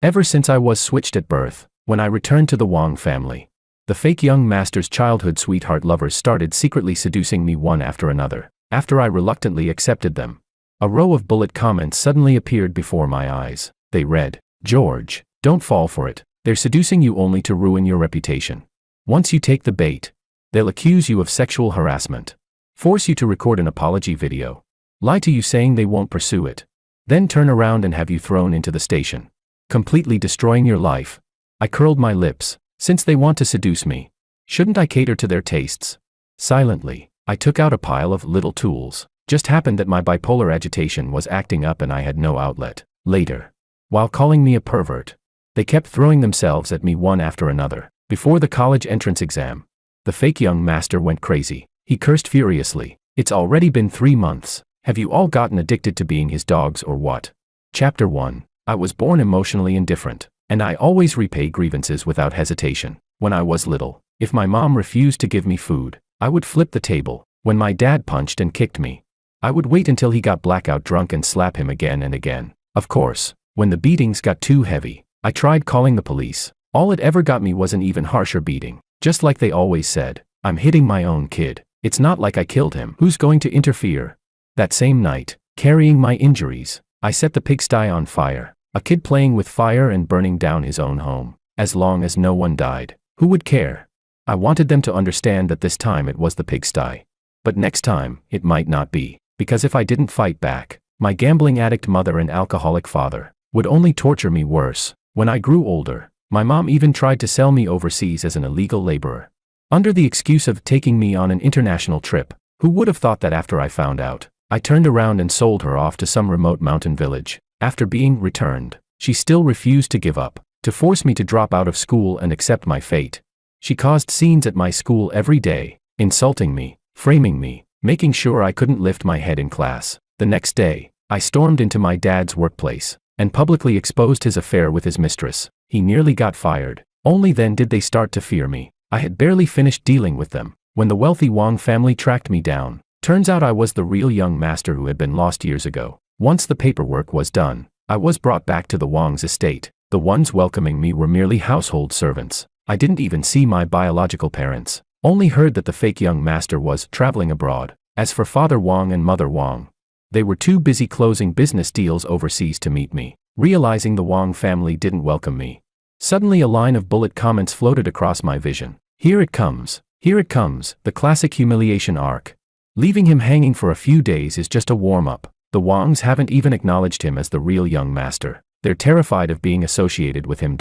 Ever since I was switched at birth, when I returned to the Wong family, the fake young master's childhood sweetheart lovers started secretly seducing me one after another. After I reluctantly accepted them, a row of bullet comments suddenly appeared before my eyes. They read, "George, don't fall for it. They're seducing you only to ruin your reputation. Once you take the bait, they'll accuse you of sexual harassment, force you to record an apology video, lie to you saying they won't pursue it, then turn around and have you thrown into the station, completely destroying your life." I curled my lips. Since they want to seduce me, shouldn't I cater to their tastes? Silently, I took out a pile of little tools. Just happened that my bipolar agitation was acting up and I had no outlet. Later, while calling me a pervert, they kept throwing themselves at me one after another. Before the college entrance exam, the fake young master went crazy. He cursed furiously. "It's already been 3 months. Have you all gotten addicted to being his dogs or what?" Chapter 1. I was born emotionally indifferent, and I always repay grievances without hesitation. When I was little, if my mom refused to give me food, I would flip the table. When my dad punched and kicked me, I would wait until he got blackout drunk and slap him again and again. Of course, when the beatings got too heavy, I tried calling the police. All it ever got me was an even harsher beating. Just like they always said, "I'm hitting my own kid. It's not like I killed him. Who's going to interfere?" That same night, carrying my injuries, I set the pigsty on fire. A kid playing with fire and burning down his own home. As long as no one died, who would care? I wanted them to understand that this time it was the pigsty. But next time, it might not be, because if I didn't fight back, my gambling addict mother and alcoholic father would only torture me worse. When I grew older, my mom even tried to sell me overseas as an illegal laborer, under the excuse of taking me on an international trip. Who would have thought that after I found out, I turned around and sold her off to some remote mountain village. After being returned, she still refused to give up, to force me to drop out of school and accept my fate. She caused scenes at my school every day, insulting me, framing me, making sure I couldn't lift my head in class. The next day, I stormed into my dad's workplace and publicly exposed his affair with his mistress. He nearly got fired. Only then did they start to fear me. I had barely finished dealing with them when the wealthy Wong family tracked me down. Turns out I was the real young master who had been lost years ago. Once the paperwork was done, I was brought back to the Wong's estate. The ones welcoming me were merely household servants. I didn't even see my biological parents, only heard that the fake young master was traveling abroad. As for Father Wong and Mother Wong, they were too busy closing business deals overseas to meet me. Realizing the Wong family didn't welcome me, suddenly a line of bullet comments floated across my vision. Here it comes, the classic humiliation arc. Leaving him hanging for a few days is just a warm-up. The Wongs haven't even acknowledged him as the real young master. They're terrified of being associated with him.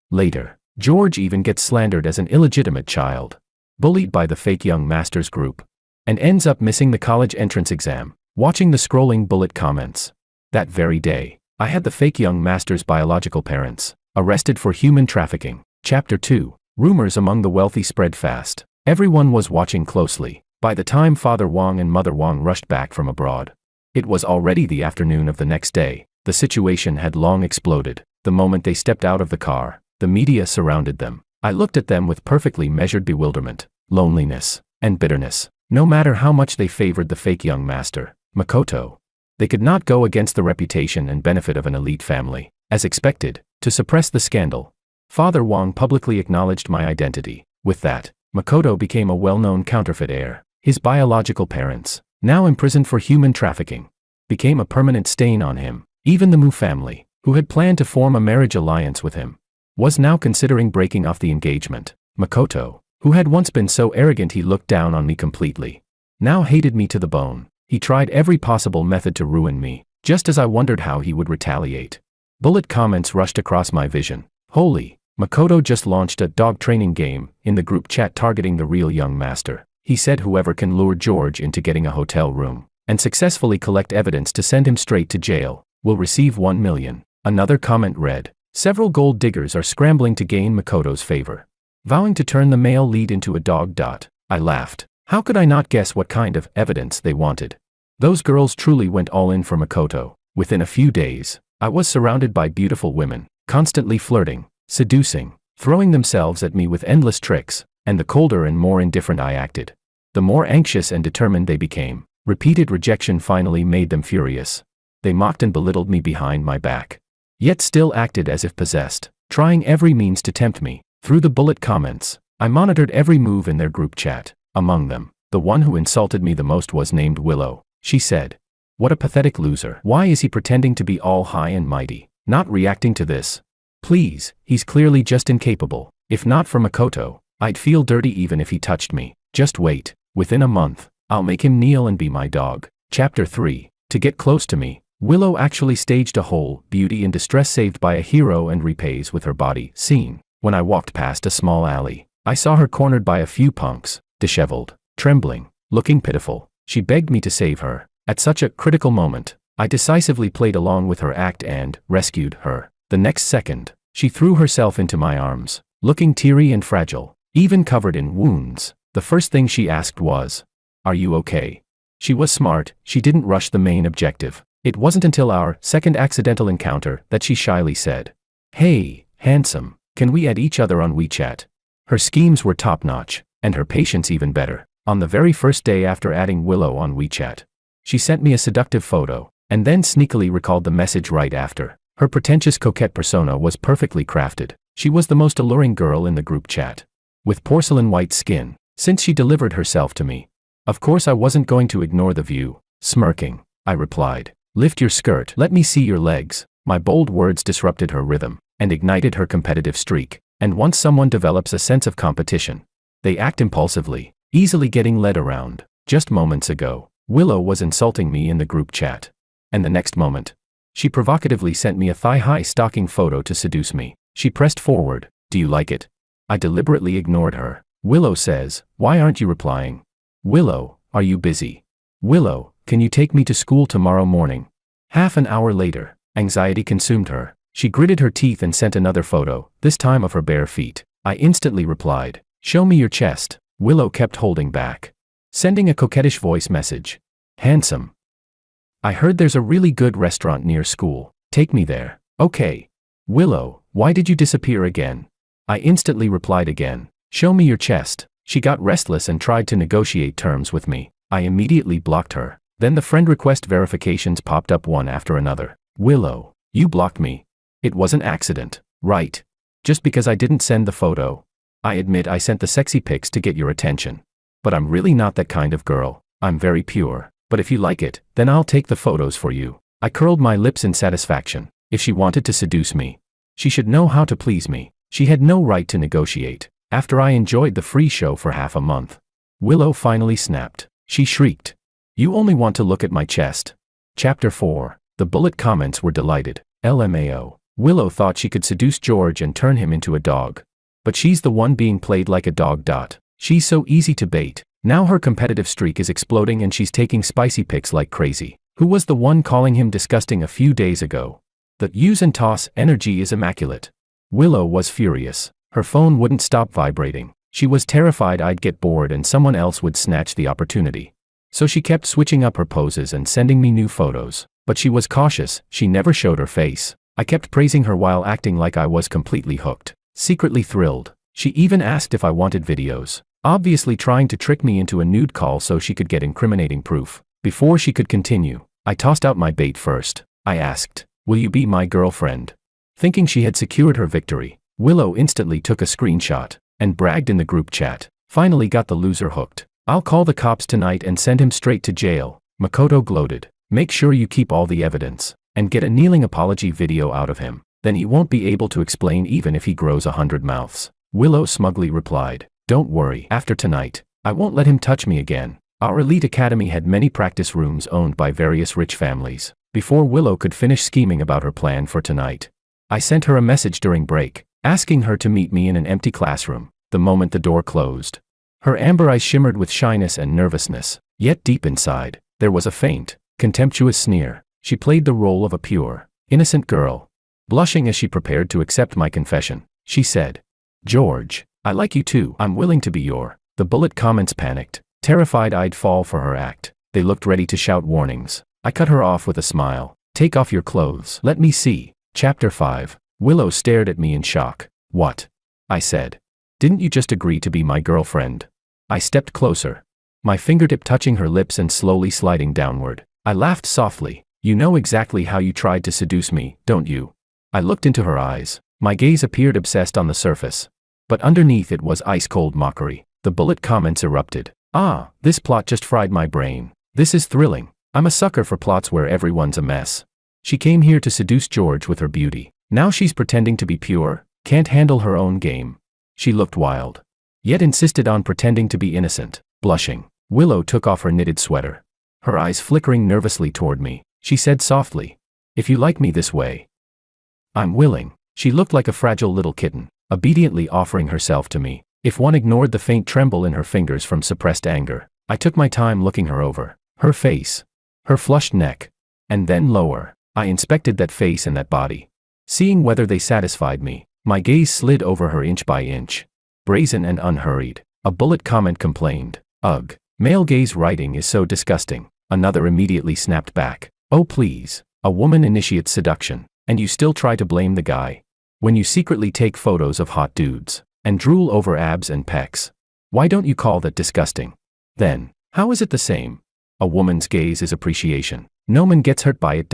Later, George even gets slandered as an illegitimate child, bullied by the fake young master's group, and ends up missing the college entrance exam. Watching the scrolling bullet comments, that very day, I had the fake young master's biological parents arrested for human trafficking. Chapter 2. Rumors among the wealthy spread fast. Everyone was watching closely. By the time Father Wong and Mother Wong rushed back from abroad, it was already the afternoon of the next day. The situation had long exploded. The moment they stepped out of the car, the media surrounded them. I looked at them with perfectly measured bewilderment, loneliness, and bitterness. No matter how much they favored the fake young master, Makoto, they could not go against the reputation and benefit of an elite family. As expected, to suppress the scandal, Father Wong publicly acknowledged my identity. With that, Makoto became a well-known counterfeit heir. His biological parents, now imprisoned for human trafficking, became a permanent stain on him. Even the Mu family, who had planned to form a marriage alliance with him, was now considering breaking off the engagement. Makoto, who had once been so arrogant he looked down on me completely, now hated me to the bone. He tried every possible method to ruin me, just as I wondered how he would retaliate. Bullet comments rushed across my vision. Holy, Makoto just launched a dog training game in the group chat targeting the real young master. He said whoever can lure George into getting a hotel room and successfully collect evidence to send him straight to jail will receive 1 million. Another comment read, several gold diggers are scrambling to gain Makoto's favor, vowing to turn the male lead into a dog. I laughed. How could I not guess what kind of evidence they wanted? Those girls truly went all in for Makoto. Within a few days, I was surrounded by beautiful women, constantly flirting, seducing, throwing themselves at me with endless tricks, and the colder and more indifferent I acted, the more anxious and determined they became. Repeated rejection finally made them furious. They mocked and belittled me behind my back, yet still acted as if possessed, trying every means to tempt me. Through the bullet comments, I monitored every move in their group chat. Among them, the one who insulted me the most was named Willow. She said, "What a pathetic loser. Why is he pretending to be all high and mighty, not reacting to this? Please, he's clearly just incapable. If not for Makoto, I'd feel dirty even if he touched me. Just wait. Within a month, I'll make him kneel and be my dog." Chapter 3. To get close to me, Willow actually staged a whole beauty in distress saved by a hero and repays with her body scene. When I walked past a small alley, I saw her cornered by a few punks, disheveled, trembling, looking pitiful. She begged me to save her. At such a critical moment, I decisively played along with her act and rescued her. The next second, she threw herself into my arms, looking teary and fragile, even covered in wounds. The first thing she asked was, "Are you okay?" She was smart, she didn't rush the main objective. It wasn't until our second accidental encounter that she shyly said, "Hey, handsome, can we add each other on WeChat?" Her schemes were top-notch, and her patience even better. On the very first day after adding Willow on WeChat, she sent me a seductive photo, and then sneakily recalled the message right after. Her pretentious coquette persona was perfectly crafted. She was the most alluring girl in the group chat, with porcelain white skin, since she delivered herself to me. Of course I wasn't going to ignore the view. Smirking, I replied, "Lift your skirt, let me see your legs." My bold words disrupted her rhythm, and ignited her competitive streak. And once someone develops a sense of competition, they act impulsively, easily getting led around. Just moments ago, Willow was insulting me in the group chat. And the next moment, she provocatively sent me a thigh-high stocking photo to seduce me. She pressed forward. "Do you like it?" I deliberately ignored her. Willow says, "Why aren't you replying?" "Willow, are you busy?" "Willow, can you take me to school tomorrow morning?" Half an hour later, anxiety consumed her. She gritted her teeth and sent another photo, this time of her bare feet. I instantly replied, "Show me your chest." Willow kept holding back, sending a coquettish voice message. "Handsome, I heard there's a really good restaurant near school. Take me there." "Okay." "Willow, why did you disappear again?" I instantly replied again, "Show me your chest." She got restless and tried to negotiate terms with me. I immediately blocked her. Then the friend request verifications popped up one after another. "Willow, you blocked me. It was an accident, right? Just because I didn't send the photo. I admit I sent the sexy pics to get your attention. But I'm really not that kind of girl. I'm very pure. But if you like it, then I'll take the photos for you." I curled my lips in satisfaction. If she wanted to seduce me, she should know how to please me. She had no right to negotiate. After I enjoyed the free show for half a month, Willow finally snapped. She shrieked, "You only want to look at my chest." Chapter 4. The bullet comments were delighted. LMAO. Willow thought she could seduce George and turn him into a dog. But she's the one being played like a dog. She's so easy to bait. Now her competitive streak is exploding and she's taking spicy pics like crazy. Who was the one calling him disgusting a few days ago? The use and toss energy is immaculate. Willow was furious. Her phone wouldn't stop vibrating. She was terrified I'd get bored and someone else would snatch the opportunity. So she kept switching up her poses and sending me new photos. But she was cautious, she never showed her face. I kept praising her while acting like I was completely hooked. Secretly thrilled. She even asked if I wanted videos, obviously trying to trick me into a nude call so she could get incriminating proof. Before she could continue, I tossed out my bait first. I asked, "Will you be my girlfriend?" Thinking she had secured her victory, Willow instantly took a screenshot and bragged in the group chat. Finally got the loser hooked. "I'll call the cops tonight and send him straight to jail." Makoto gloated. "Make sure you keep all the evidence and get a kneeling apology video out of him. Then he won't be able to explain even if he grows 100 mouths." Willow smugly replied, "Don't worry, after tonight, I won't let him touch me again." Our elite academy had many practice rooms owned by various rich families. Before Willow could finish scheming about her plan for tonight, I sent her a message during break, asking her to meet me in an empty classroom. The moment the door closed, her amber eyes shimmered with shyness and nervousness, yet deep inside, there was a faint, contemptuous sneer. She played the role of a pure, innocent girl. Blushing as she prepared to accept my confession, she said, "George, I like you too. I'm willing to be your." The bullet comments panicked, terrified I'd fall for her act. They looked ready to shout warnings. I cut her off with a smile. "Take off your clothes. Let me see." Chapter 5. Willow stared at me in shock. "What?" I said. "Didn't you just agree to be my girlfriend?" I stepped closer, my fingertip touching her lips and slowly sliding downward. I laughed softly. "You know exactly how you tried to seduce me, don't you?" I looked into her eyes. My gaze appeared obsessed on the surface. But underneath it was ice-cold mockery. The bullet comments erupted. Ah, this plot just fried my brain. This is thrilling. I'm a sucker for plots where everyone's a mess. She came here to seduce George with her beauty. Now she's pretending to be pure, can't handle her own game. She looked wild, yet insisted on pretending to be innocent. Blushing, Willow took off her knitted sweater. Her eyes flickering nervously toward me, she said softly, "If you like me this way, I'm willing." She looked like a fragile little kitten, obediently offering herself to me. If one ignored the faint tremble in her fingers from suppressed anger, I took my time looking her over. Her face, her flushed neck, and then lower. I inspected that face and that body. Seeing whether they satisfied me, my gaze slid over her inch by inch. Brazen and unhurried. A bullet comment complained, "Ugh, male gaze writing is so disgusting." Another immediately snapped back, "Oh please, a woman initiates seduction, and you still try to blame the guy. When you secretly take photos of hot dudes, and drool over abs and pecs. Why don't you call that disgusting? Then, how is it the same? A woman's gaze is appreciation. No man gets hurt by it.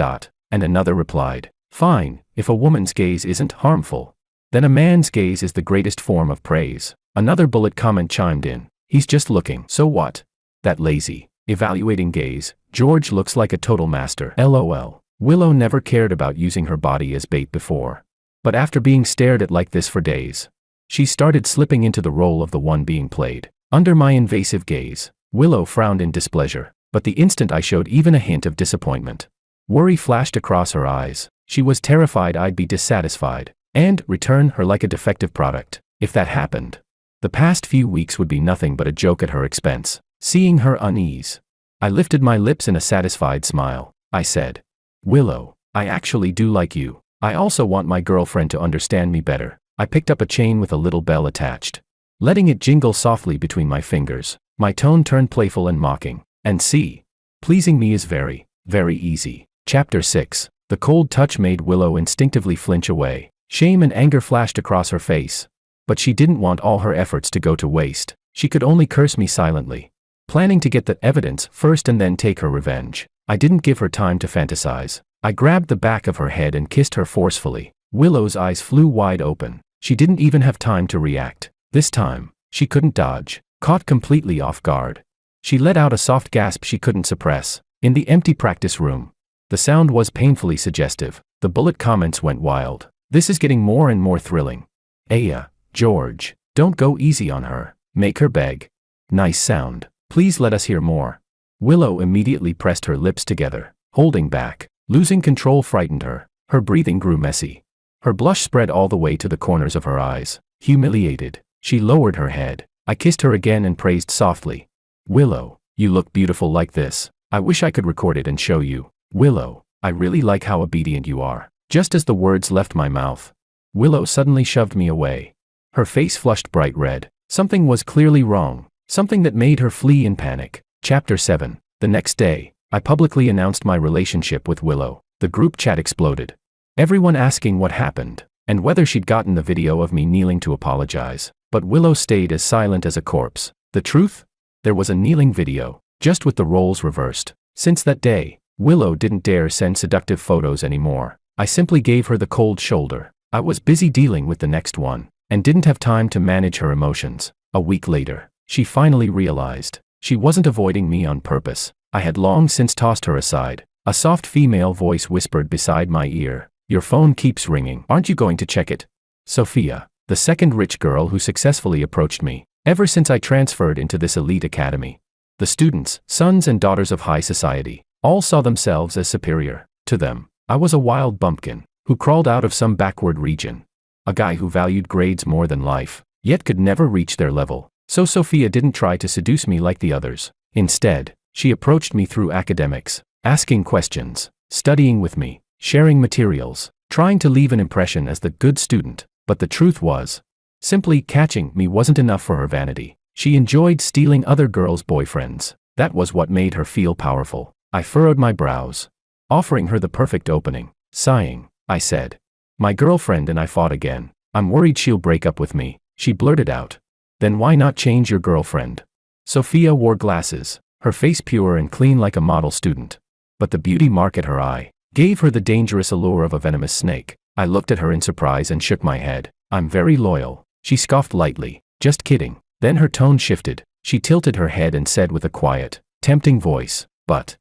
And another replied, "Fine, if a woman's gaze isn't harmful, then a man's gaze is the greatest form of praise." Another bullet comment chimed in, "He's just looking, so what? That lazy, evaluating gaze, George looks like a total master. LOL. Willow never cared about using her body as bait before. But after being stared at like this for days, she started slipping into the role of the one being played. Under my invasive gaze, Willow frowned in displeasure, but the instant I showed even a hint of disappointment, worry flashed across her eyes. She was terrified I'd be dissatisfied, and return her like a defective product. If that happened, the past few weeks would be nothing but a joke at her expense. Seeing her unease, I lifted my lips in a satisfied smile. I said, "Willow, I actually do like you. I also want my girlfriend to understand me better." I picked up a chain with a little bell attached. Letting it jingle softly between my fingers, my tone turned playful and mocking. "And see, pleasing me is very, very easy." Chapter 6. The cold touch made Willow instinctively flinch away. Shame and anger flashed across her face. But she didn't want all her efforts to go to waste. She could only curse me silently, planning to get the evidence first and then take her revenge. I didn't give her time to fantasize. I grabbed the back of her head and kissed her forcefully. Willow's eyes flew wide open. She didn't even have time to react. This time, she couldn't dodge. Caught completely off guard, she let out a soft gasp she couldn't suppress. In the empty practice room, the sound was painfully suggestive. The bullet comments went wild. "This is getting more and more thrilling. Aya, George, don't go easy on her. Make her beg. Nice sound. Please let us hear more." Willow immediately pressed her lips together, holding back. Losing control frightened her. Her breathing grew messy. Her blush spread all the way to the corners of her eyes. Humiliated, she lowered her head. I kissed her again and praised softly. "Willow, you look beautiful like this. I wish I could record it and show you. Willow, I really like how obedient you are." Just as the words left my mouth, Willow suddenly shoved me away. Her face flushed bright red. Something was clearly wrong, something that made her flee in panic. Chapter 7. The next day, I publicly announced my relationship with Willow. The group chat exploded. Everyone asking what happened, and whether she'd gotten the video of me kneeling to apologize. But Willow stayed as silent as a corpse. The truth? There was a kneeling video, just with the roles reversed. Since that day, Willow didn't dare send seductive photos anymore. I simply gave her the cold shoulder. I was busy dealing with the next one, and didn't have time to manage her emotions. A week later, she finally realized. She wasn't avoiding me on purpose. I had long since tossed her aside. A soft female voice whispered beside my ear, "Your phone keeps ringing. Aren't you going to check it?" Sophia, the second rich girl who successfully approached me, ever since I transferred into this elite academy. The students, sons and daughters of high society, all saw themselves as superior. To them, I was a wild bumpkin, who crawled out of some backward region. A guy who valued grades more than life, yet could never reach their level. So Sophia didn't try to seduce me like the others. Instead, she approached me through academics, asking questions, studying with me, sharing materials, trying to leave an impression as the good student. But the truth was, simply catching me wasn't enough for her vanity. She enjoyed stealing other girls' boyfriends. That was what made her feel powerful. I furrowed my brows, offering her the perfect opening. Sighing, I said, "My girlfriend and I fought again. I'm worried she'll break up with me." She blurted out, "Then why not change your girlfriend?" Sophia wore glasses, her face pure and clean like a model student. But the beauty mark at her eye gave her the dangerous allure of a venomous snake. I looked at her in surprise and shook my head. I'm very loyal. She scoffed lightly. Just kidding. Then her tone shifted. She tilted her head and said with a quiet, tempting voice, but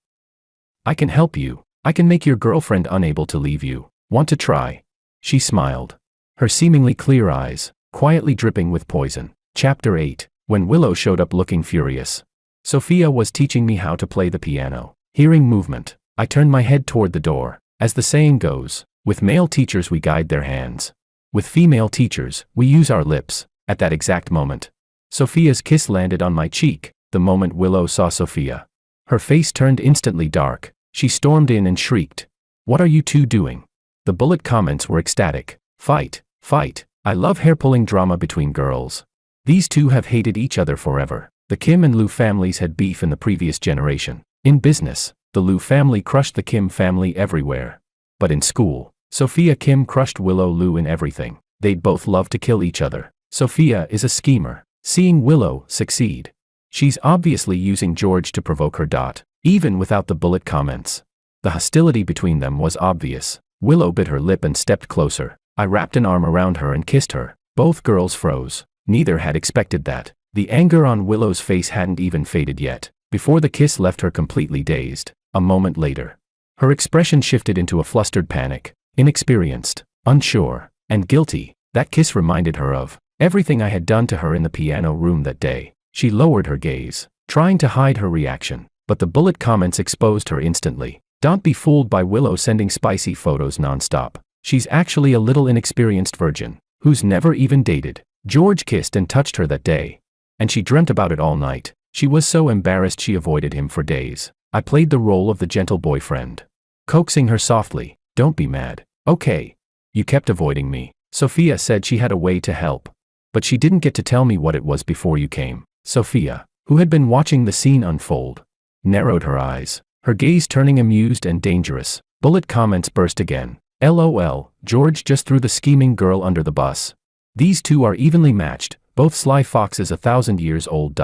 I can help you. I can make your girlfriend unable to leave you. Want to try? She smiled. Her seemingly clear eyes, quietly dripping with poison. Chapter 8. When Willow showed up looking furious. Sophia was teaching me how to play the piano. Hearing movement, I turned my head toward the door. As the saying goes, with male teachers we guide their hands. With female teachers, we use our lips. At that exact moment, Sophia's kiss landed on my cheek. The moment Willow saw Sophia, her face turned instantly dark. She stormed in and shrieked, "What are you two doing?" The bullet comments were ecstatic. Fight, fight. I love hair-pulling drama between girls. These two have hated each other forever. The Kim and Liu families had beef in the previous generation. In business, the Liu family crushed the Kim family everywhere. But in school, Sophia Kim crushed Willow Liu in everything. They'd both love to kill each other. Sophia is a schemer. Seeing Willow succeed, she's obviously using George to provoke her. Even without the bullet comments, the hostility between them was obvious. Willow bit her lip and stepped closer. I wrapped an arm around her and kissed her. Both girls froze. Neither had expected that. The anger on Willow's face hadn't even faded yet, before the kiss left her completely dazed. A moment later, her expression shifted into a flustered panic. Inexperienced, unsure, and guilty. That kiss reminded her of everything I had done to her in the piano room that day. She lowered her gaze, trying to hide her reaction, but the bullet comments exposed her instantly. Don't be fooled by Willow sending spicy photos nonstop. She's actually a little inexperienced virgin, who's never even dated. George kissed and touched her that day, and she dreamt about it all night. She was so embarrassed she avoided him for days. I played the role of the gentle boyfriend, coaxing her softly, "Don't be mad, okay? You kept avoiding me." Sophia said she had a way to help, but she didn't get to tell me what it was before you came. Sophia, who had been watching the scene unfold, narrowed her eyes, her gaze turning amused and dangerous. Bullet comments burst again. LOL, George just threw the scheming girl under the bus. These two are evenly matched, both sly foxes 1,000 years old.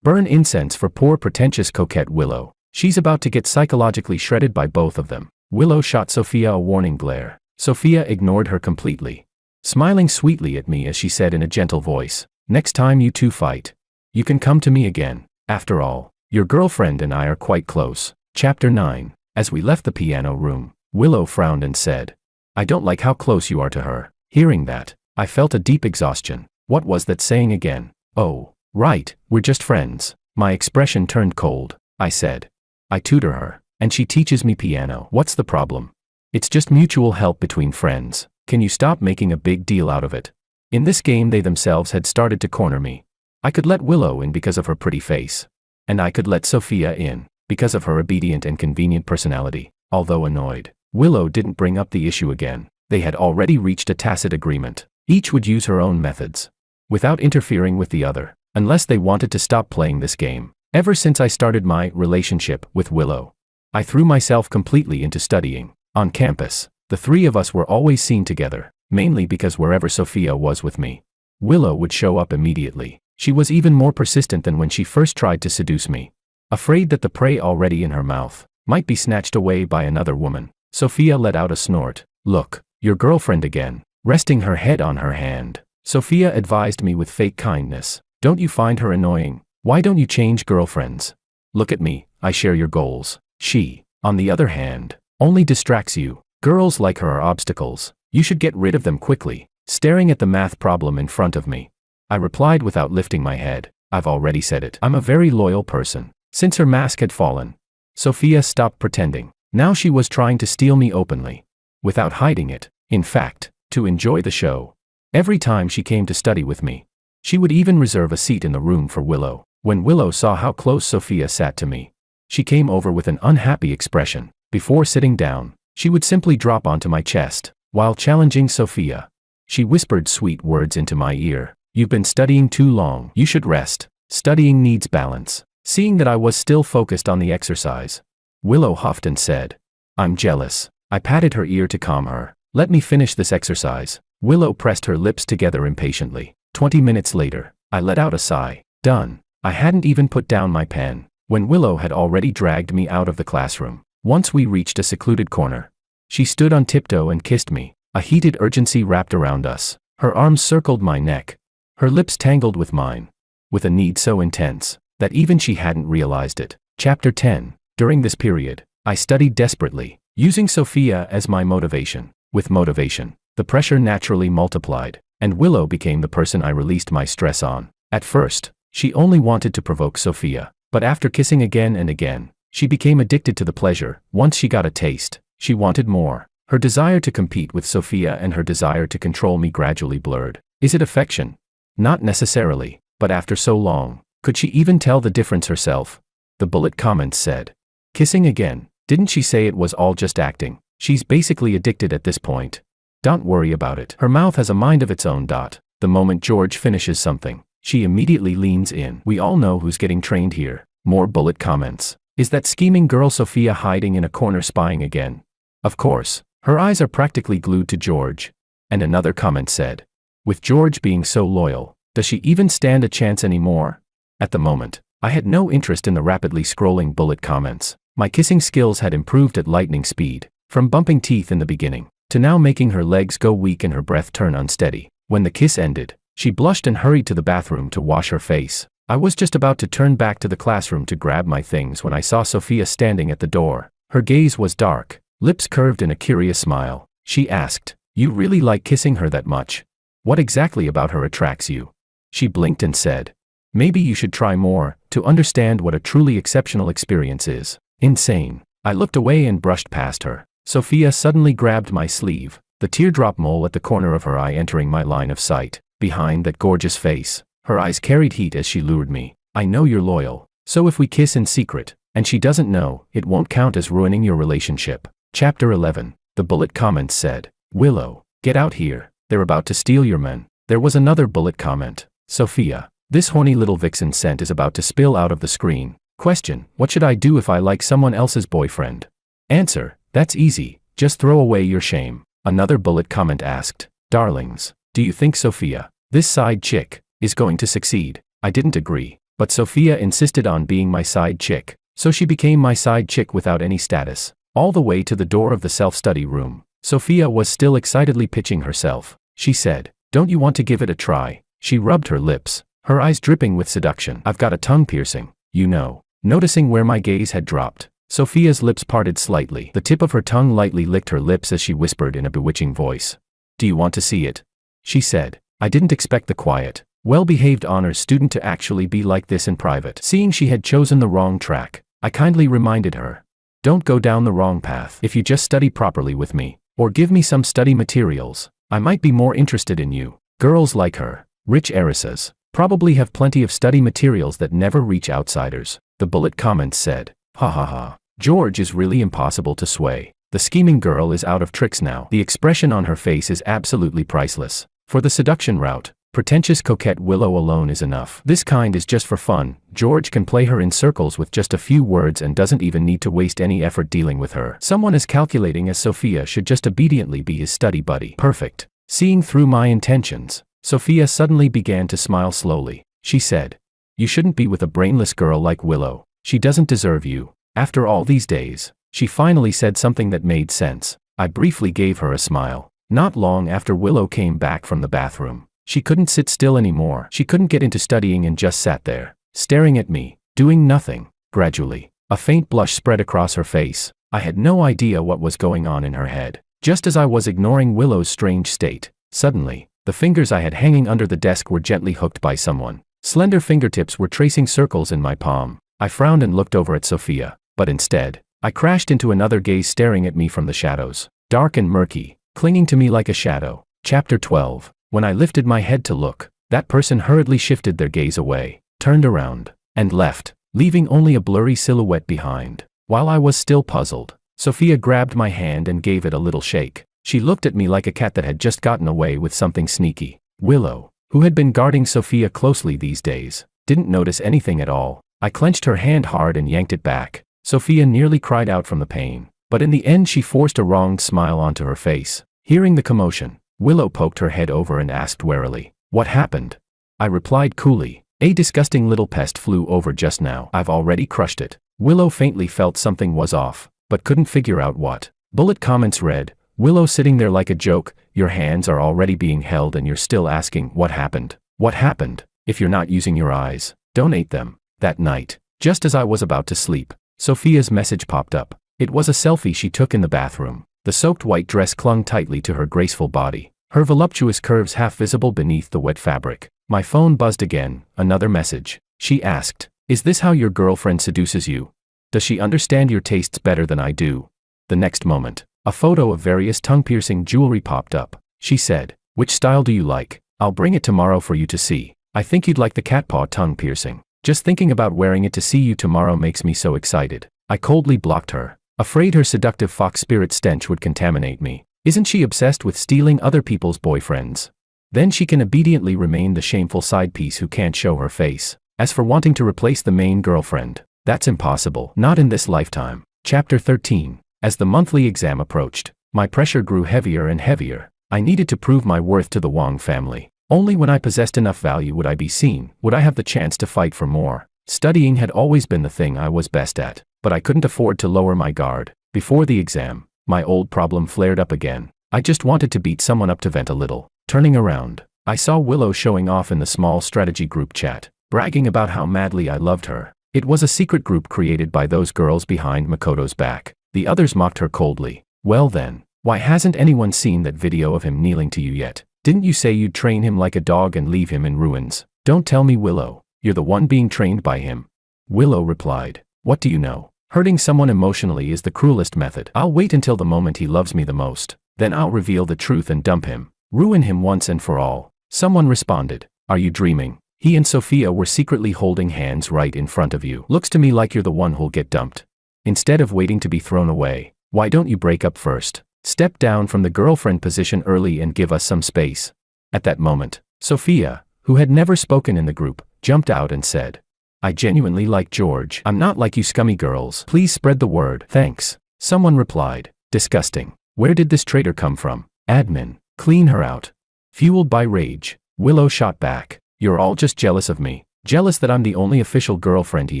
Burn incense for poor pretentious coquette Willow. She's about to get psychologically shredded by both of them. Willow shot Sophia a warning glare. Sophia ignored her completely, smiling sweetly at me as she said in a gentle voice, "Next time you two fight, you can come to me again. After all, your girlfriend and I are quite close." Chapter 9. As we left the piano room, Willow frowned and said, "I don't like how close you are to her." Hearing that, I felt a deep exhaustion. What was that saying again? Oh, right, we're just friends. My expression turned cold. I said, "I tutor her, and she teaches me piano. What's the problem? It's just mutual help between friends. Can you stop making a big deal out of it?" In this game they themselves had started to corner me. I could let Willow in because of her pretty face, and I could let Sophia in because of her obedient and convenient personality. Although annoyed, Willow didn't bring up the issue again. They had already reached a tacit agreement. Each would use her own methods, without interfering with the other, unless they wanted to stop playing this game. Ever since I started my relationship with Willow, I threw myself completely into studying. On campus, the three of us were always seen together, mainly because wherever Sophia was with me, Willow would show up immediately. She was even more persistent than when she first tried to seduce me. Afraid that the prey already in her mouth might be snatched away by another woman, Sophia let out a snort. "Look, your girlfriend again." Resting her head on her hand, Sophia advised me with fake kindness, "Don't you find her annoying? Why don't you change girlfriends? Look at me, I share your goals. She, on the other hand, only distracts you. Girls like her are obstacles. You should get rid of them quickly." Staring at the math problem in front of me, I replied without lifting my head, "I've already said it. I'm a very loyal person." Since her mask had fallen, Sophia stopped pretending. Now she was trying to steal me openly, without hiding it. In fact, to enjoy the show. Every time she came to study with me, she would even reserve a seat in the room for Willow. When Willow saw how close Sophia sat to me, she came over with an unhappy expression. Before sitting down, she would simply drop onto my chest. While challenging Sophia, she whispered sweet words into my ear. "You've been studying too long. You should rest. Studying needs balance." Seeing that I was still focused on the exercise, Willow huffed and said, "I'm jealous." I patted her ear to calm her. "Let me finish this exercise." Willow pressed her lips together impatiently. 20 minutes later, I let out a sigh. Done. I hadn't even put down my pen when Willow had already dragged me out of the classroom. Once we reached a secluded corner, she stood on tiptoe and kissed me. A heated urgency wrapped around us. Her arms circled my neck. Her lips tangled with mine. With a need so intense that even she hadn't realized it. Chapter 10. During this period, I studied desperately, using Sophia as my motivation. With motivation, the pressure naturally multiplied, and Willow became the person I released my stress on. At first, she only wanted to provoke Sophia, but after kissing again and again, she became addicted to the pleasure. Once she got a taste, she wanted more. Her desire to compete with Sophia and her desire to control me gradually blurred. Is it affection? Not necessarily, but after so long, could she even tell the difference herself? The bullet comments said. Kissing again. Didn't she say it was all just acting? She's basically addicted at this point. Don't worry about it. Her mouth has a mind of its own. The moment George finishes something, she immediately leans in. We all know who's getting trained here. More bullet comments. Is that scheming girl Sophia hiding in a corner spying again? Of course. Her eyes are practically glued to George. And another comment said. With George being so loyal, does she even stand a chance anymore? At the moment, I had no interest in the rapidly scrolling bullet comments. My kissing skills had improved at lightning speed, from bumping teeth in the beginning, to now making her legs go weak and her breath turn unsteady. When the kiss ended, she blushed and hurried to the bathroom to wash her face. I was just about to turn back to the classroom to grab my things when I saw Sophia standing at the door. Her gaze was dark, lips curved in a curious smile. She asked, "You really like kissing her that much? What exactly about her attracts you?" She blinked and said, "Maybe you should try more, to understand what a truly exceptional experience is." Insane. I looked away and brushed past her. Sophia suddenly grabbed my sleeve, the teardrop mole at the corner of her eye entering my line of sight. Behind that gorgeous face, her eyes carried heat as she lured me. "I know you're loyal, so if we kiss in secret, and she doesn't know, it won't count as ruining your relationship." Chapter 11. The bullet comments said. Willow, get out here. They're about to steal your men. There was another bullet comment. Sophia, this horny little vixen scent is about to spill out of the screen. Question, what should I do if I like someone else's boyfriend? Answer, that's easy, just throw away your shame. Another bullet comment asked. Darlings, do you think Sophia, this side chick, is going to succeed? I didn't agree, but Sophia insisted on being my side chick, so she became my side chick without any status. All the way to the door of the self-study room, Sophia was still excitedly pitching herself. She said, "Don't you want to give it a try?" She rubbed her lips, her eyes dripping with seduction. "I've got a tongue piercing, you know." Noticing where my gaze had dropped, Sophia's lips parted slightly. The tip of her tongue lightly licked her lips as she whispered in a bewitching voice. "Do you want to see it?" she said. I didn't expect the quiet, well-behaved honors student to actually be like this in private. Seeing she had chosen the wrong track, I kindly reminded her, "Don't go down the wrong path. If you just study properly with me, or give me some study materials, I might be more interested in you." Girls like her, rich heiresses, probably have plenty of study materials that never reach outsiders. The bullet comments said. Ha ha ha. George is really impossible to sway. The scheming girl is out of tricks now. The expression on her face is absolutely priceless. For the seduction route, pretentious coquette Willow alone is enough. This kind is just for fun. George can play her in circles with just a few words and doesn't even need to waste any effort dealing with her. Someone as calculating as Sophia should just obediently be his study buddy. Perfect. Seeing through my intentions, Sophia suddenly began to smile slowly. She said, "You shouldn't be with a brainless girl like Willow. She doesn't deserve you." After all these days, she finally said something that made sense. I briefly gave her a smile. Not long after Willow came back from the bathroom, she couldn't sit still anymore. She couldn't get into studying and just sat there, staring at me, doing nothing. Gradually, a faint blush spread across her face. I had no idea what was going on in her head. Just as I was ignoring Willow's strange state, suddenly, the fingers I had hanging under the desk were gently hooked by someone. Slender fingertips were tracing circles in my palm. I frowned and looked over at Sophia, but instead, I crashed into another gaze staring at me from the shadows, dark and murky, clinging to me like a shadow. Chapter 12. When I lifted my head to look, that person hurriedly shifted their gaze away, turned around, and left, leaving only a blurry silhouette behind. While I was still puzzled, Sophia grabbed my hand and gave it a little shake. She looked at me like a cat that had just gotten away with something sneaky. Willow, who had been guarding Sophia closely these days, didn't notice anything at all. I clenched her hand hard and yanked it back. Sophia nearly cried out from the pain, but in the end she forced a wronged smile onto her face. Hearing the commotion, Willow poked her head over and asked warily, "What happened?" I replied coolly, "A disgusting little pest flew over just now. I've already crushed it." Willow faintly felt something was off, but couldn't figure out what. Bullet comments read, Willow sitting there like a joke, Your hands are already being held and you're still asking, what happened? What happened? If you're not using your eyes, donate them. That night, just as I was about to sleep, Sophia's message popped up. It was a selfie she took in the bathroom. The soaked white dress clung tightly to her graceful body, her voluptuous curves half visible beneath the wet fabric. My phone buzzed again, another message. She asked, "Is this how your girlfriend seduces you? Does she understand your tastes better than I do?" The next moment, a photo of various tongue-piercing jewelry popped up. She said, "Which style do you like? I'll bring it tomorrow for you to see. I think you'd like the cat paw tongue piercing. Just thinking about wearing it to see you tomorrow makes me so excited." I coldly blocked her, afraid her seductive fox spirit stench would contaminate me. Isn't she obsessed with stealing other people's boyfriends? Then she can obediently remain the shameful side piece who can't show her face. As for wanting to replace the main girlfriend, that's impossible, not in this lifetime. Chapter 13. As the monthly exam approached, my pressure grew heavier and heavier. I needed to prove my worth to the Wang family. Only when I possessed enough value would I be seen, would I have the chance to fight for more. Studying had always been the thing I was best at, but I couldn't afford to lower my guard. Before the exam, my old problem flared up again. I just wanted to beat someone up to vent a little. Turning around, I saw Willow showing off in the small strategy group chat, bragging about how madly I loved her. It was a secret group created by those girls behind Makoto's back. The others mocked her coldly. Well then, why hasn't anyone seen that video of him kneeling to you yet? Didn't you say you'd train him like a dog and leave him in ruins? Don't tell me, Willow, you're the one being trained by him. Willow replied, "What do you know? Hurting someone emotionally is the cruelest method. I'll wait until the moment he loves me the most. Then I'll reveal the truth and dump him. Ruin him once and for all." Someone responded, "Are you dreaming? He and Sophia were secretly holding hands right in front of you. Looks to me like you're the one who'll get dumped. Instead of waiting to be thrown away, why don't you break up first? Step down from the girlfriend position early and give us some space." At that moment, Sophia, who had never spoken in the group, jumped out and said, "I genuinely like George. I'm not like you scummy girls. Please spread the word." "Thanks." Someone replied, "Disgusting. Where did this traitor come from? Admin, clean her out." Fueled by rage, Willow shot back, "You're all just jealous of me. Jealous that I'm the only official girlfriend he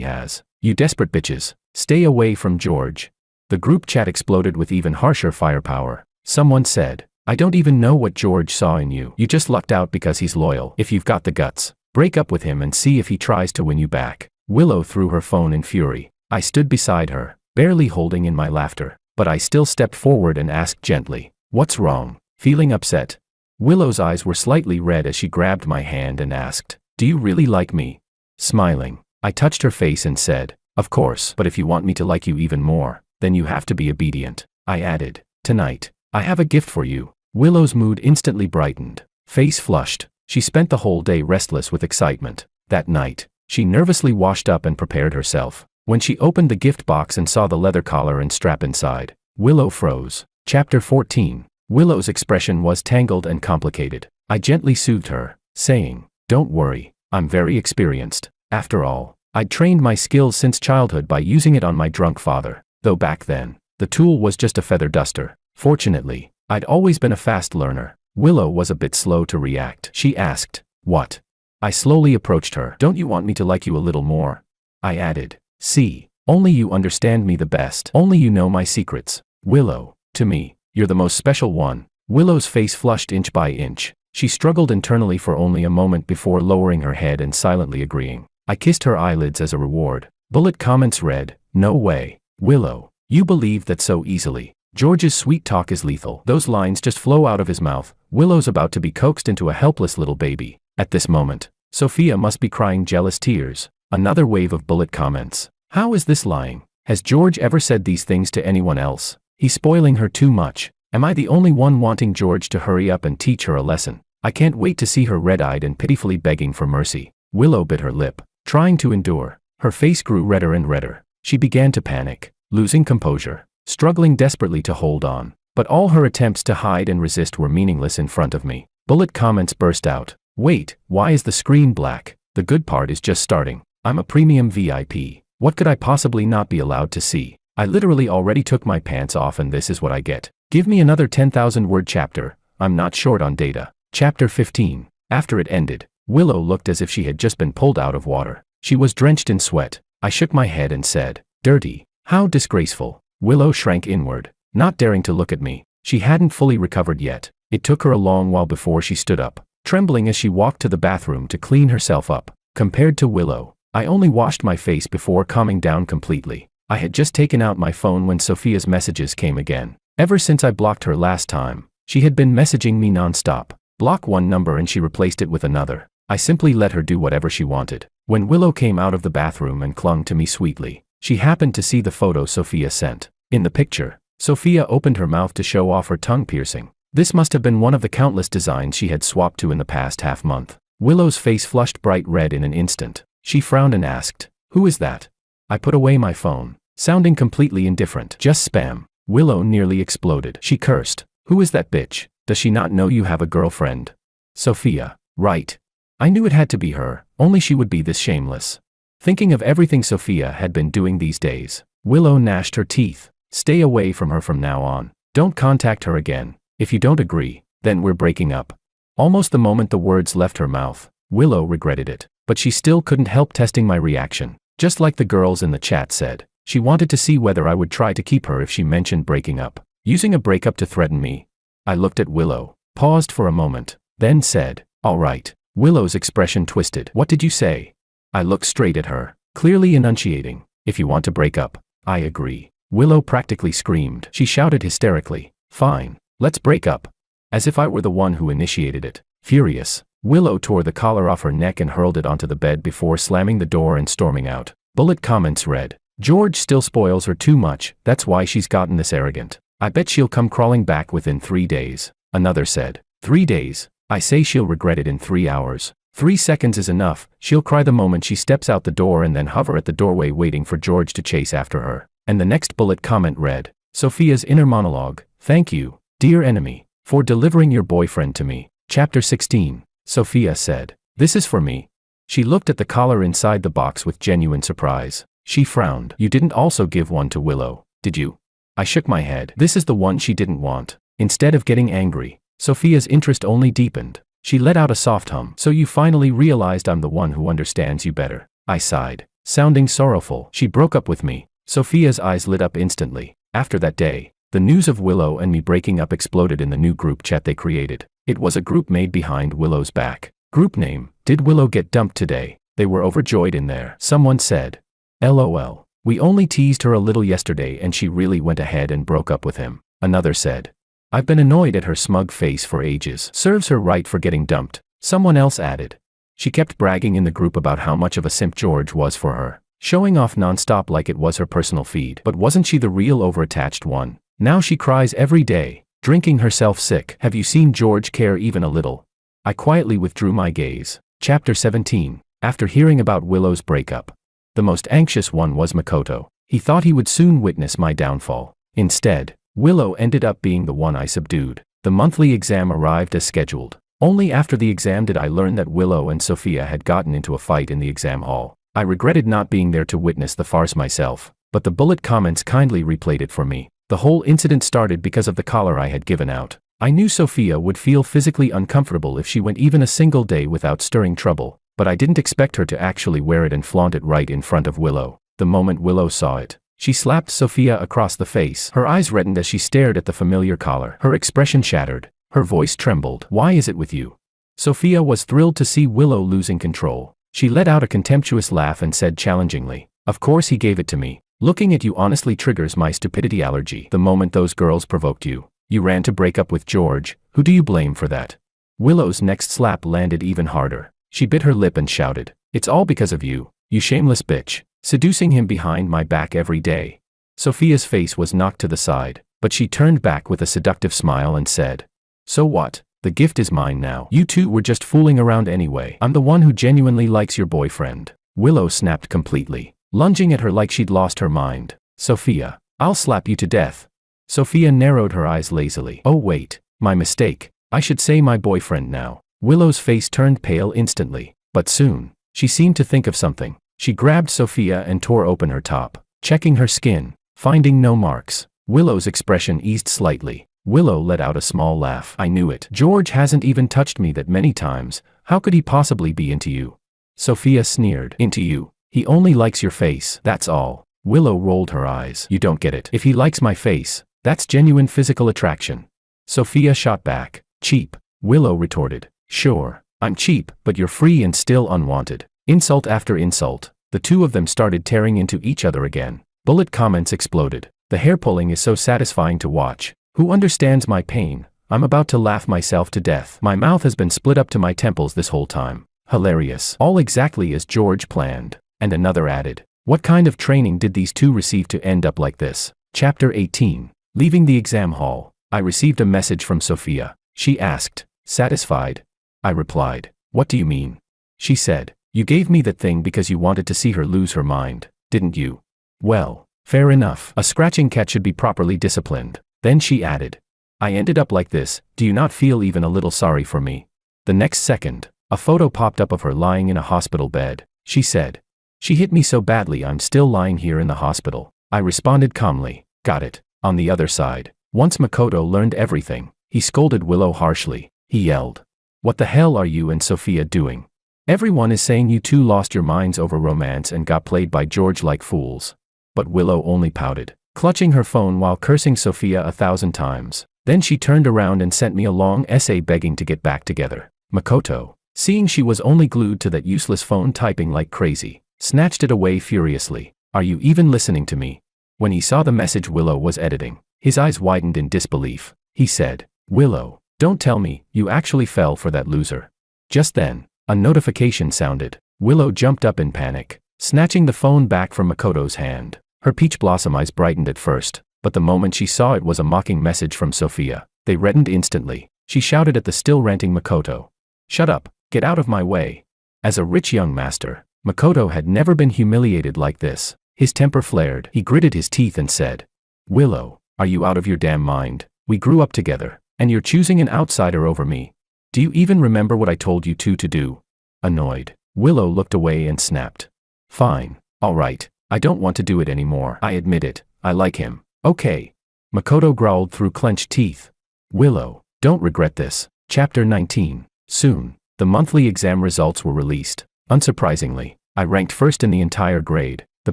has. You desperate bitches. Stay away from George." The group chat exploded with even harsher firepower. Someone said, "I don't even know what George saw in you. You just lucked out because he's loyal. If you've got the guts, break up with him and see if he tries to win you back." Willow threw her phone in fury. I stood beside her, barely holding in my laughter, but I still stepped forward and asked gently, "What's wrong? Feeling upset?" Willow's eyes were slightly red as she grabbed my hand and asked, "Do you really like me?" Smiling, I touched her face and said, "Of course, but if you want me to like you even more, then you have to be obedient." I added, "Tonight, I have a gift for you." Willow's mood instantly brightened. Face flushed. She spent the whole day restless with excitement. That night, she nervously washed up and prepared herself. When she opened the gift box and saw the leather collar and strap inside, Willow froze. Chapter 14. Willow's expression was tangled and complicated. I gently soothed her, saying, "Don't worry, I'm very experienced. After all, I'd trained my skills since childhood by using it on my drunk father, though back then, the tool was just a feather duster. Fortunately, I'd always been a fast learner." Willow was a bit slow to react. She asked, "What?" I slowly approached her. "Don't you want me to like you a little more?" I added, "See, only you understand me the best. Only you know my secrets. Willow, to me, you're the most special one." Willow's face flushed inch by inch. She struggled internally for only a moment before lowering her head and silently agreeing. I kissed her eyelids as a reward. Bullet comments read, "No way, Willow. You believe that so easily. George's sweet talk is lethal." Those lines just flow out of his mouth. Willow's about to be coaxed into a helpless little baby. At this moment, Sophia must be crying jealous tears. Another wave of bullet comments. How is this lying? Has George ever said these things to anyone else? He's spoiling her too much. Am I the only one wanting George to hurry up and teach her a lesson? I can't wait to see her red-eyed and pitifully begging for mercy. Willow bit her lip, trying to endure. Her face grew redder and redder. She began to panic, losing composure, struggling desperately to hold on. But all her attempts to hide and resist were meaningless in front of me. Bullet comments burst out. "Wait, why is the screen black? The good part is just starting. I'm a premium VIP. What could I possibly not be allowed to see? I literally already took my pants off and this is what I get. Give me another 10,000 word chapter. I'm not short on data." Chapter 15. After it ended, Willow looked as if she had just been pulled out of water. She was drenched in sweat. I shook my head and said, "Dirty. How disgraceful." Willow shrank inward, not daring to look at me. She hadn't fully recovered yet. It took her a long while before she stood up, trembling as she walked to the bathroom to clean herself up. Compared to Willow, I only washed my face before calming down completely. I had just taken out my phone when Sophia's messages came again. Ever since I blocked her last time, she had been messaging me non-stop. Block one number and she replaced it with another. I simply let her do whatever she wanted. When Willow came out of the bathroom and clung to me sweetly, she happened to see the photo Sophia sent. In the picture, Sophia opened her mouth to show off her tongue piercing. This must have been one of the countless designs she had swapped to in the past half-month. Willow's face flushed bright red in an instant. She frowned and asked, "Who is that?" I put away my phone, sounding completely indifferent. "Just spam." Willow nearly exploded. She cursed. "Who is that bitch? Does she not know you have a girlfriend?" Sophia. Right. I knew it had to be her, only she would be this shameless. Thinking of everything Sophia had been doing these days, Willow gnashed her teeth. "Stay away from her from now on. Don't contact her again. If you don't agree, then we're breaking up." Almost the moment the words left her mouth, Willow regretted it, but she still couldn't help testing my reaction. Just like the girls in the chat said, she wanted to see whether I would try to keep her if she mentioned breaking up, using a breakup to threaten me. I looked at Willow, paused for a moment, then said, "All right." Willow's expression twisted. "What did you say?" I looked straight at her, clearly enunciating, "If you want to break up, I agree." Willow practically screamed. She shouted hysterically, "Fine, let's break up." As if I were the one who initiated it. Furious, Willow tore the collar off her neck and hurled it onto the bed before slamming the door and storming out. Bullet comments read, "George still spoils her too much, that's why she's gotten this arrogant. I bet she'll come crawling back within 3 days. Another said, 3 days? I say she'll regret it in 3 hours. 3 seconds is enough, she'll cry the moment she steps out the door and then hover at the doorway waiting for George to chase after her." And the next bullet comment read, "Sophia's inner monologue, thank you, dear enemy, for delivering your boyfriend to me." Chapter 16. Sophia said, "This is for me." She looked at the collar inside the box with genuine surprise. She frowned. "You didn't also give one to Willow, did you?" I shook my head. This is the one she didn't want. Instead of getting angry, Sophia's interest only deepened. She let out a soft hum. "So you finally realized I'm the one who understands you better." I sighed, sounding sorrowful. "She broke up with me." Sophia's eyes lit up instantly. After that day, the news of Willow and me breaking up exploded in the new group chat they created. It was a group made behind Willow's back. Group name, "Did Willow Get Dumped Today?" They were overjoyed in there. Someone said, "LOL. We only teased her a little yesterday and she really went ahead and broke up with him." Another said, "I've been annoyed at her smug face for ages. Serves her right for getting dumped." Someone else added, "She kept bragging in the group about how much of a simp George was for her, showing off non-stop like it was her personal feed. But wasn't she the real overattached one? Now she cries every day, drinking herself sick. Have you seen George care even a little?" I quietly withdrew my gaze. Chapter 17. After hearing about Willow's breakup, the most anxious one was Makoto. He thought he would soon witness my downfall. Instead, Willow ended up being the one I subdued. The monthly exam arrived as scheduled. Only after the exam did I learn that Willow and Sophia had gotten into a fight in the exam hall. I regretted not being there to witness the farce myself, but the bullet comments kindly replayed it for me. The whole incident started because of the collar I had given out. I knew Sophia would feel physically uncomfortable if she went even a single day without stirring trouble, but I didn't expect her to actually wear it and flaunt it right in front of Willow. The moment Willow saw it, she slapped Sophia across the face. Her eyes reddened as she stared at the familiar collar. Her expression shattered. Her voice trembled. "Why is it with you?" Sophia was thrilled to see Willow losing control. She let out a contemptuous laugh and said challengingly, "Of course he gave it to me. Looking at you honestly triggers my stupidity allergy. The moment those girls provoked you, you ran to break up with George. Who do you blame for that?" Willow's next slap landed even harder. She bit her lip and shouted, "It's all because of you, you shameless bitch, seducing him behind my back every day." Sophia's face was knocked to the side, but she turned back with a seductive smile and said, "So what? The gift is mine now. You two were just fooling around anyway. I'm the one who genuinely likes your boyfriend." Willow snapped completely, lunging at her like she'd lost her mind. "Sophia, I'll slap you to death." Sophia narrowed her eyes lazily. "Oh wait, my mistake. I should say my boyfriend now." Willow's face turned pale instantly, but soon, she seemed to think of something. She grabbed Sophia and tore open her top, checking her skin, finding no marks. Willow's expression eased slightly. Willow let out a small laugh. "I knew it. George hasn't even touched me that many times. How could he possibly be into you?" Sophia sneered. "Into you? He only likes your face, that's all." Willow rolled her eyes. "You don't get it. If he likes my face, that's genuine physical attraction." Sophia shot back, Cheap, Willow retorted. Sure, I'm cheap, but you're free and still unwanted. Insult after insult, the two of them started tearing into each other again. Bullet comments exploded. The hair pulling is so satisfying to watch. Who understands my pain? I'm about to laugh myself to death. My mouth has been split up to my temples this whole time. Hilarious. All exactly as George planned. And another added, what kind of training did these two receive to end up like this? Chapter 18. Leaving the exam hall, I received a message from Sophia. She asked, satisfied? I replied, what do you mean? She said, you gave me that thing because you wanted to see her lose her mind, didn't you? Well, fair enough. A scratching cat should be properly disciplined. Then she added, I ended up like this, do you not feel even a little sorry for me? The next second, a photo popped up of her lying in a hospital bed. She said, she hit me so badly I'm still lying here in the hospital. I responded calmly, got it. On the other side, once Makoto learned everything, he scolded Willow harshly. He yelled, what the hell are you and Sophia doing? Everyone is saying you two lost your minds over romance and got played by George like fools. But Willow only pouted, clutching her phone while cursing Sophia 1,000 times. Then she turned around and sent me a long essay begging to get back together. Makoto, seeing she was only glued to that useless phone typing like crazy, snatched it away furiously. Are you even listening to me? When he saw the message Willow was editing, his eyes widened in disbelief. He said, Willow, don't tell me you actually fell for that loser. Just then, a notification sounded. Willow jumped up in panic, snatching the phone back from Makoto's hand. Her peach blossom eyes brightened at first, but the moment she saw it was a mocking message from Sophia, they reddened instantly. She shouted at the still ranting Makoto, shut up, get out of my way. As a rich young master, Makoto had never been humiliated like this. His temper flared. He gritted his teeth and said, Willow, are you out of your damn mind? We grew up together, and you're choosing an outsider over me. Do you even remember what I told you two to do? Annoyed, Willow looked away and snapped. Fine, all right, I don't want to do it anymore. I admit it, I like him. Okay. Makoto growled through clenched teeth. Willow, don't regret this. Chapter 19. Soon, the monthly exam results were released. Unsurprisingly, I ranked first in the entire grade. The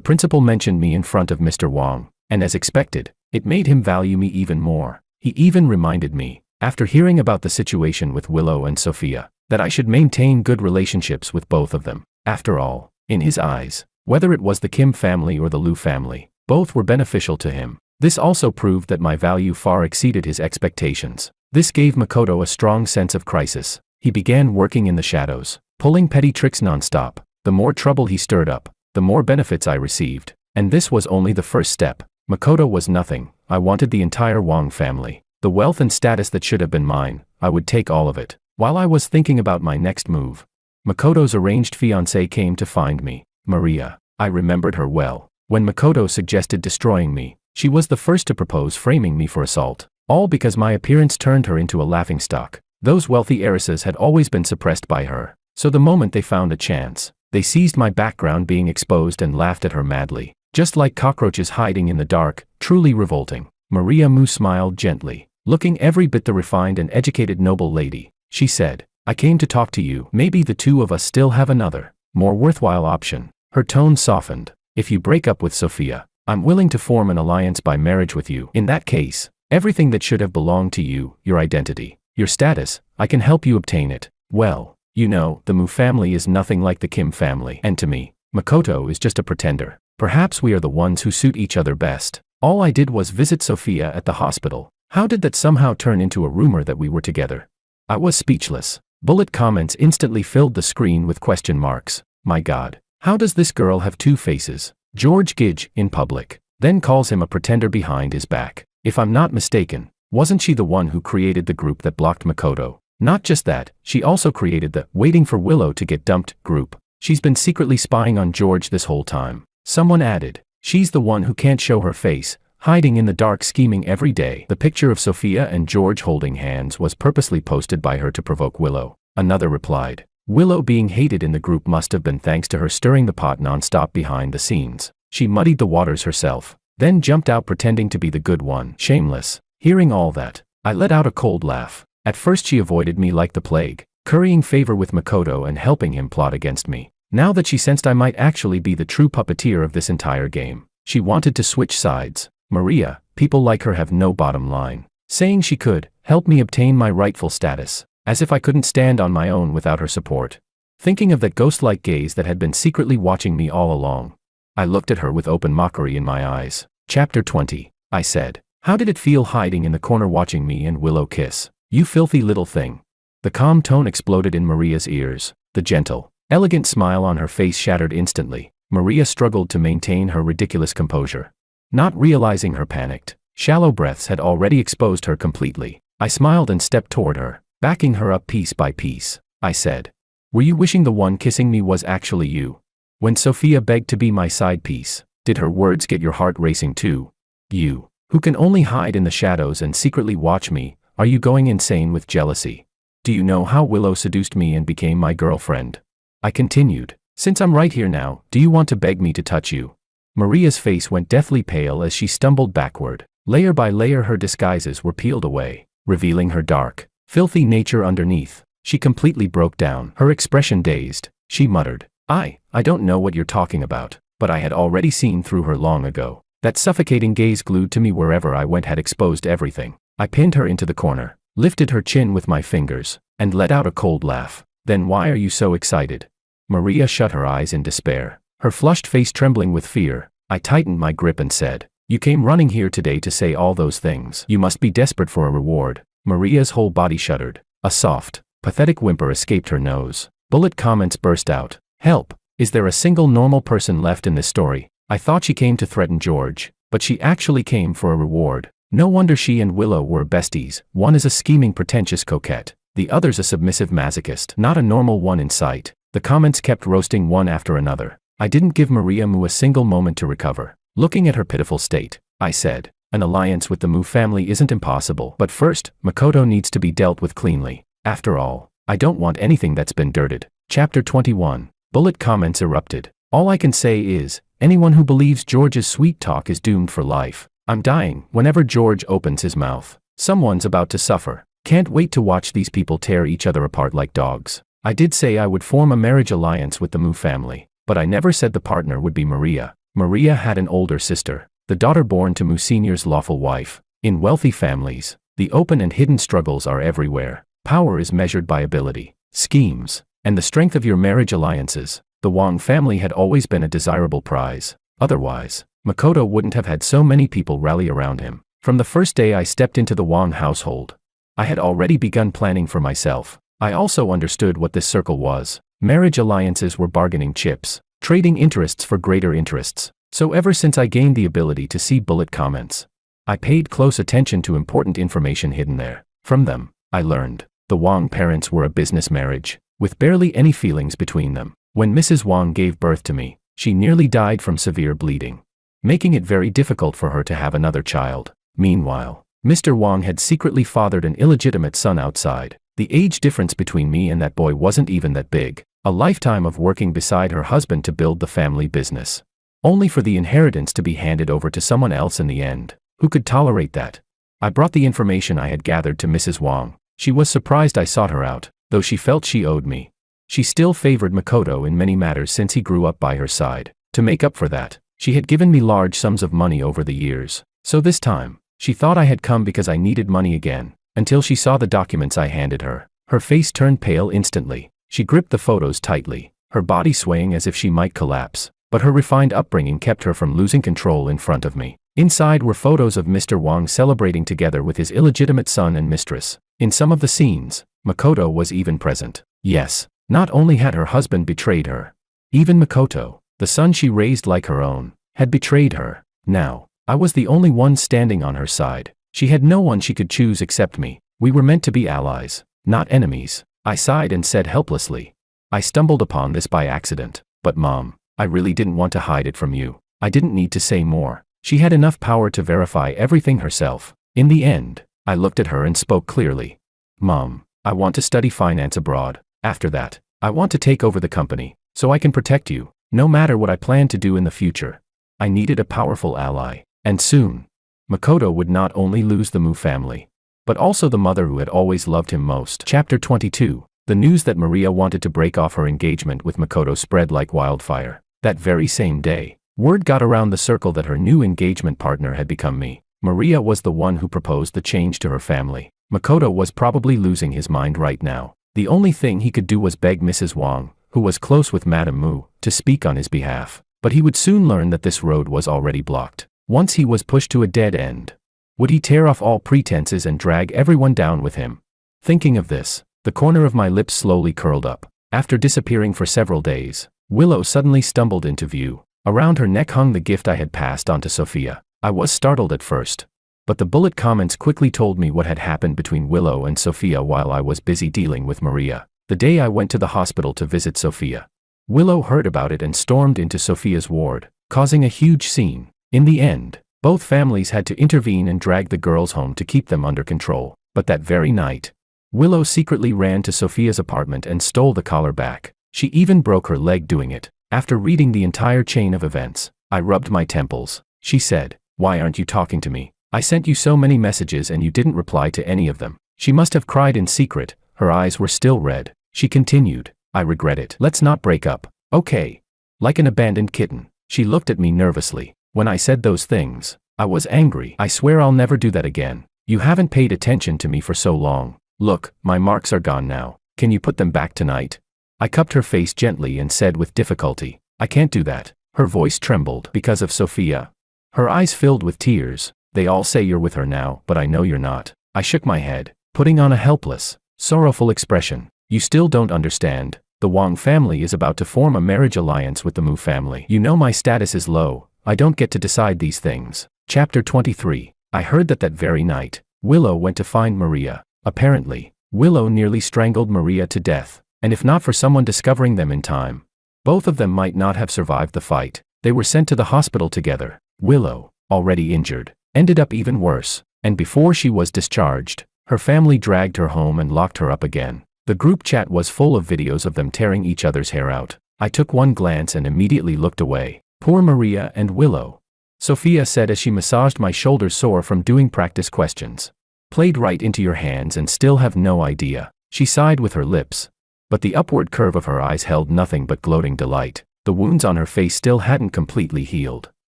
principal mentioned me in front of Mr. Wong, and as expected, it made him value me even more. He even reminded me, after hearing about the situation with Willow and Sophia, that I should maintain good relationships with both of them. After all, in his eyes, whether it was the Kim family or the Liu family, both were beneficial to him. This also proved that my value far exceeded his expectations. This gave Makoto a strong sense of crisis. He began working in the shadows, pulling petty tricks nonstop. The more trouble he stirred up, the more benefits I received. And this was only the first step. Makoto was nothing. I wanted the entire Wong family. The wealth and status that should have been mine, I would take all of it. While I was thinking about my next move, Makoto's arranged fiancée came to find me, Maria. I remembered her well. When Makoto suggested destroying me, she was the first to propose framing me for assault. All because my appearance turned her into a laughingstock. Those wealthy heiresses had always been suppressed by her, so the moment they found a chance, they seized my background being exposed and laughed at her madly. Just like cockroaches hiding in the dark, truly revolting. Maria Mu smiled gently, looking every bit the refined and educated noble lady. She said, I came to talk to you. Maybe the two of us still have another, more worthwhile option. Her tone softened. If you break up with Sophia, I'm willing to form an alliance by marriage with you. In that case, everything that should have belonged to you, your identity, your status, I can help you obtain it. Well, you know, the Mu family is nothing like the Kim family, and to me, Makoto is just a pretender. Perhaps we are the ones who suit each other best. All I did was visit Sophia at the hospital. How did that somehow turn into a rumor that we were together? I was speechless. Bullet comments instantly filled the screen with question marks. My God, how does this girl have two faces? George Gidge, in public, then calls him a pretender behind his back. If I'm not mistaken, wasn't she the one who created the group that blocked Makoto? Not just that, she also created the waiting for Willow to get dumped group. She's been secretly spying on George this whole time. Someone added, she's the one who can't show her face, hiding in the dark scheming every day. The picture of Sophia and George holding hands was purposely posted by her to provoke Willow. Another replied, Willow being hated in the group must have been thanks to her stirring the pot non-stop behind the scenes. She muddied the waters herself, then jumped out pretending to be the good one. Shameless. Hearing all that, I let out a cold laugh. At first she avoided me like the plague, currying favor with Makoto and helping him plot against me. Now that she sensed I might actually be the true puppeteer of this entire game, she wanted to switch sides. Maria, people like her have no bottom line. Saying she could, help me obtain my rightful status, as if I couldn't stand on my own without her support. Thinking of that ghost-like gaze that had been secretly watching me all along, I looked at her with open mockery in my eyes. Chapter 20. I said, "How did it feel hiding in the corner watching me and Willow kiss? You filthy little thing." The calm tone exploded in Maria's ears. The gentle, elegant smile on her face shattered instantly. Maria struggled to maintain her ridiculous composure. Not realizing her panicked, shallow breaths had already exposed her completely. I smiled and stepped toward her, backing her up piece by piece. I said, "Were you wishing the one kissing me was actually you? When Sophia begged to be my side piece, did her words get your heart racing too? You, who can only hide in the shadows and secretly watch me, are you going insane with jealousy? Do you know how Willow seduced me and became my girlfriend?" I continued, "Since I'm right here now, do you want to beg me to touch you?" Maria's face went deathly pale as she stumbled backward. Layer by layer her disguises were peeled away, revealing her dark, filthy nature underneath. She completely broke down, her expression dazed. She muttered, I don't know what you're talking about," but I had already seen through her long ago. That suffocating gaze glued to me wherever I went had exposed everything. I pinned her into the corner, lifted her chin with my fingers, and let out a cold laugh. "Then why are you so excited?" Maria shut her eyes in despair, her flushed face trembling with fear. I tightened my grip and said, "You came running here today to say all those things. You must be desperate for a reward." Maria's whole body shuddered. A soft, pathetic whimper escaped her nose. Bullet comments burst out. "Help! Is there a single normal person left in this story? I thought she came to threaten George, but she actually came for a reward. No wonder she and Willow were besties. One is a scheming, pretentious coquette. The other's a submissive masochist, not a normal one in sight." The comments kept roasting one after another. I didn't give Maria Mu a single moment to recover. Looking at her pitiful state, I said, "An alliance with the Mu family isn't impossible, but first, Makoto needs to be dealt with cleanly. After all, I don't want anything that's been dirted." Chapter 21. Bullet comments erupted. "All I can say is, anyone who believes George's sweet talk is doomed for life. I'm dying. Whenever George opens his mouth, someone's about to suffer. Can't wait to watch these people tear each other apart like dogs." I did say I would form a marriage alliance with the Mu family, but I never said the partner would be Maria. Maria had an older sister, the daughter born to Mu Sr.'s lawful wife. In wealthy families, the open and hidden struggles are everywhere. Power is measured by ability, schemes, and the strength of your marriage alliances. The Wang family had always been a desirable prize. Otherwise, Makoto wouldn't have had so many people rally around him. From the first day I stepped into the Wang household, I had already begun planning for myself. I also understood what this circle was. Marriage alliances were bargaining chips, trading interests for greater interests. So ever since I gained the ability to see bullet comments, I paid close attention to important information hidden there. From them, I learned the Wang parents were a business marriage, with barely any feelings between them. When Mrs. Wang gave birth to me, she nearly died from severe bleeding, making it very difficult for her to have another child. Meanwhile, Mr. Wang had secretly fathered an illegitimate son outside. The age difference between me and that boy wasn't even that big. A lifetime of working beside her husband to build the family business, only for the inheritance to be handed over to someone else in the end. Who could tolerate that? I brought the information I had gathered to Mrs. Wang. She was surprised I sought her out, though she felt she owed me. She still favored Makoto in many matters since he grew up by her side. To make up for that, she had given me large sums of money over the years. So this time, she thought I had come because I needed money again. Until she saw the documents I handed her. Her face turned pale instantly. She gripped the photos tightly, her body swaying as if she might collapse. But her refined upbringing kept her from losing control in front of me. Inside were photos of Mr. Wang celebrating together with his illegitimate son and mistress. In some of the scenes, Makoto was even present. Yes, not only had her husband betrayed her, even Makoto, the son she raised like her own, had betrayed her. Now, I was the only one standing on her side. She had no one she could choose except me. We were meant to be allies, not enemies. I sighed and said helplessly, "I stumbled upon this by accident. But Mom, I really didn't want to hide it from you." I didn't need to say more. She had enough power to verify everything herself. In the end, I looked at her and spoke clearly. "Mom, I want to study finance abroad. After that, I want to take over the company, so I can protect you, no matter what I plan to do in the future." I needed a powerful ally, and soon. Makoto would not only lose the Mu family, but also the mother who had always loved him most. Chapter 22. The news that Maria wanted to break off her engagement with Makoto spread like wildfire. That very same day, word got around the circle that her new engagement partner had become me. Maria was the one who proposed the change to her family. Makoto was probably losing his mind right now. The only thing he could do was beg Mrs. Wang, who was close with Madame Mu, to speak on his behalf. But he would soon learn that this road was already blocked. Once he was pushed to a dead end. Would he tear off all pretenses and drag everyone down with him? Thinking of this, the corner of my lips slowly curled up. After disappearing for several days, Willow suddenly stumbled into view. Around her neck hung the gift I had passed on to Sophia. I was startled at first. But the bullet comments quickly told me what had happened between Willow and Sophia while I was busy dealing with Maria. The day I went to the hospital to visit Sophia. Willow heard about it and stormed into Sophia's ward, causing a huge scene. In the end, both families had to intervene and drag the girls home to keep them under control. But that very night, Willow secretly ran to Sophia's apartment and stole the collar back. She even broke her leg doing it. After reading the entire chain of events, I rubbed my temples. She said, "Why aren't you talking to me? I sent you so many messages and you didn't reply to any of them." She must have cried in secret. Her eyes were still red. She continued, "I regret it. Let's not break up, okay?" Like an abandoned kitten, she looked at me nervously. When I said those things, I was angry. "I swear I'll never do that again. You haven't paid attention to me for so long. Look, my marks are gone now. Can you put them back tonight?" I cupped her face gently and said with difficulty, "I can't do that." Her voice trembled. "Because of Sophia?" Her eyes filled with tears. "They all say you're with her now, but I know you're not." I shook my head, putting on a helpless, sorrowful expression. "You still don't understand. The Wang family is about to form a marriage alliance with the Mu family. You know my status is low. I don't get to decide these things." Chapter 23. I heard that very night, Willow went to find Maria. Apparently, Willow nearly strangled Maria to death, and if not for someone discovering them in time, both of them might not have survived the fight. They were sent to the hospital together. Willow, already injured, ended up even worse, and before she was discharged, her family dragged her home and locked her up again. The group chat was full of videos of them tearing each other's hair out. I took one glance and immediately looked away. "Poor Maria and Willow," Sophia said as she massaged my shoulders sore from doing practice questions. "Played right into your hands and still have no idea." She sighed with her lips, but the upward curve of her eyes held nothing but gloating delight. The wounds on her face still hadn't completely healed,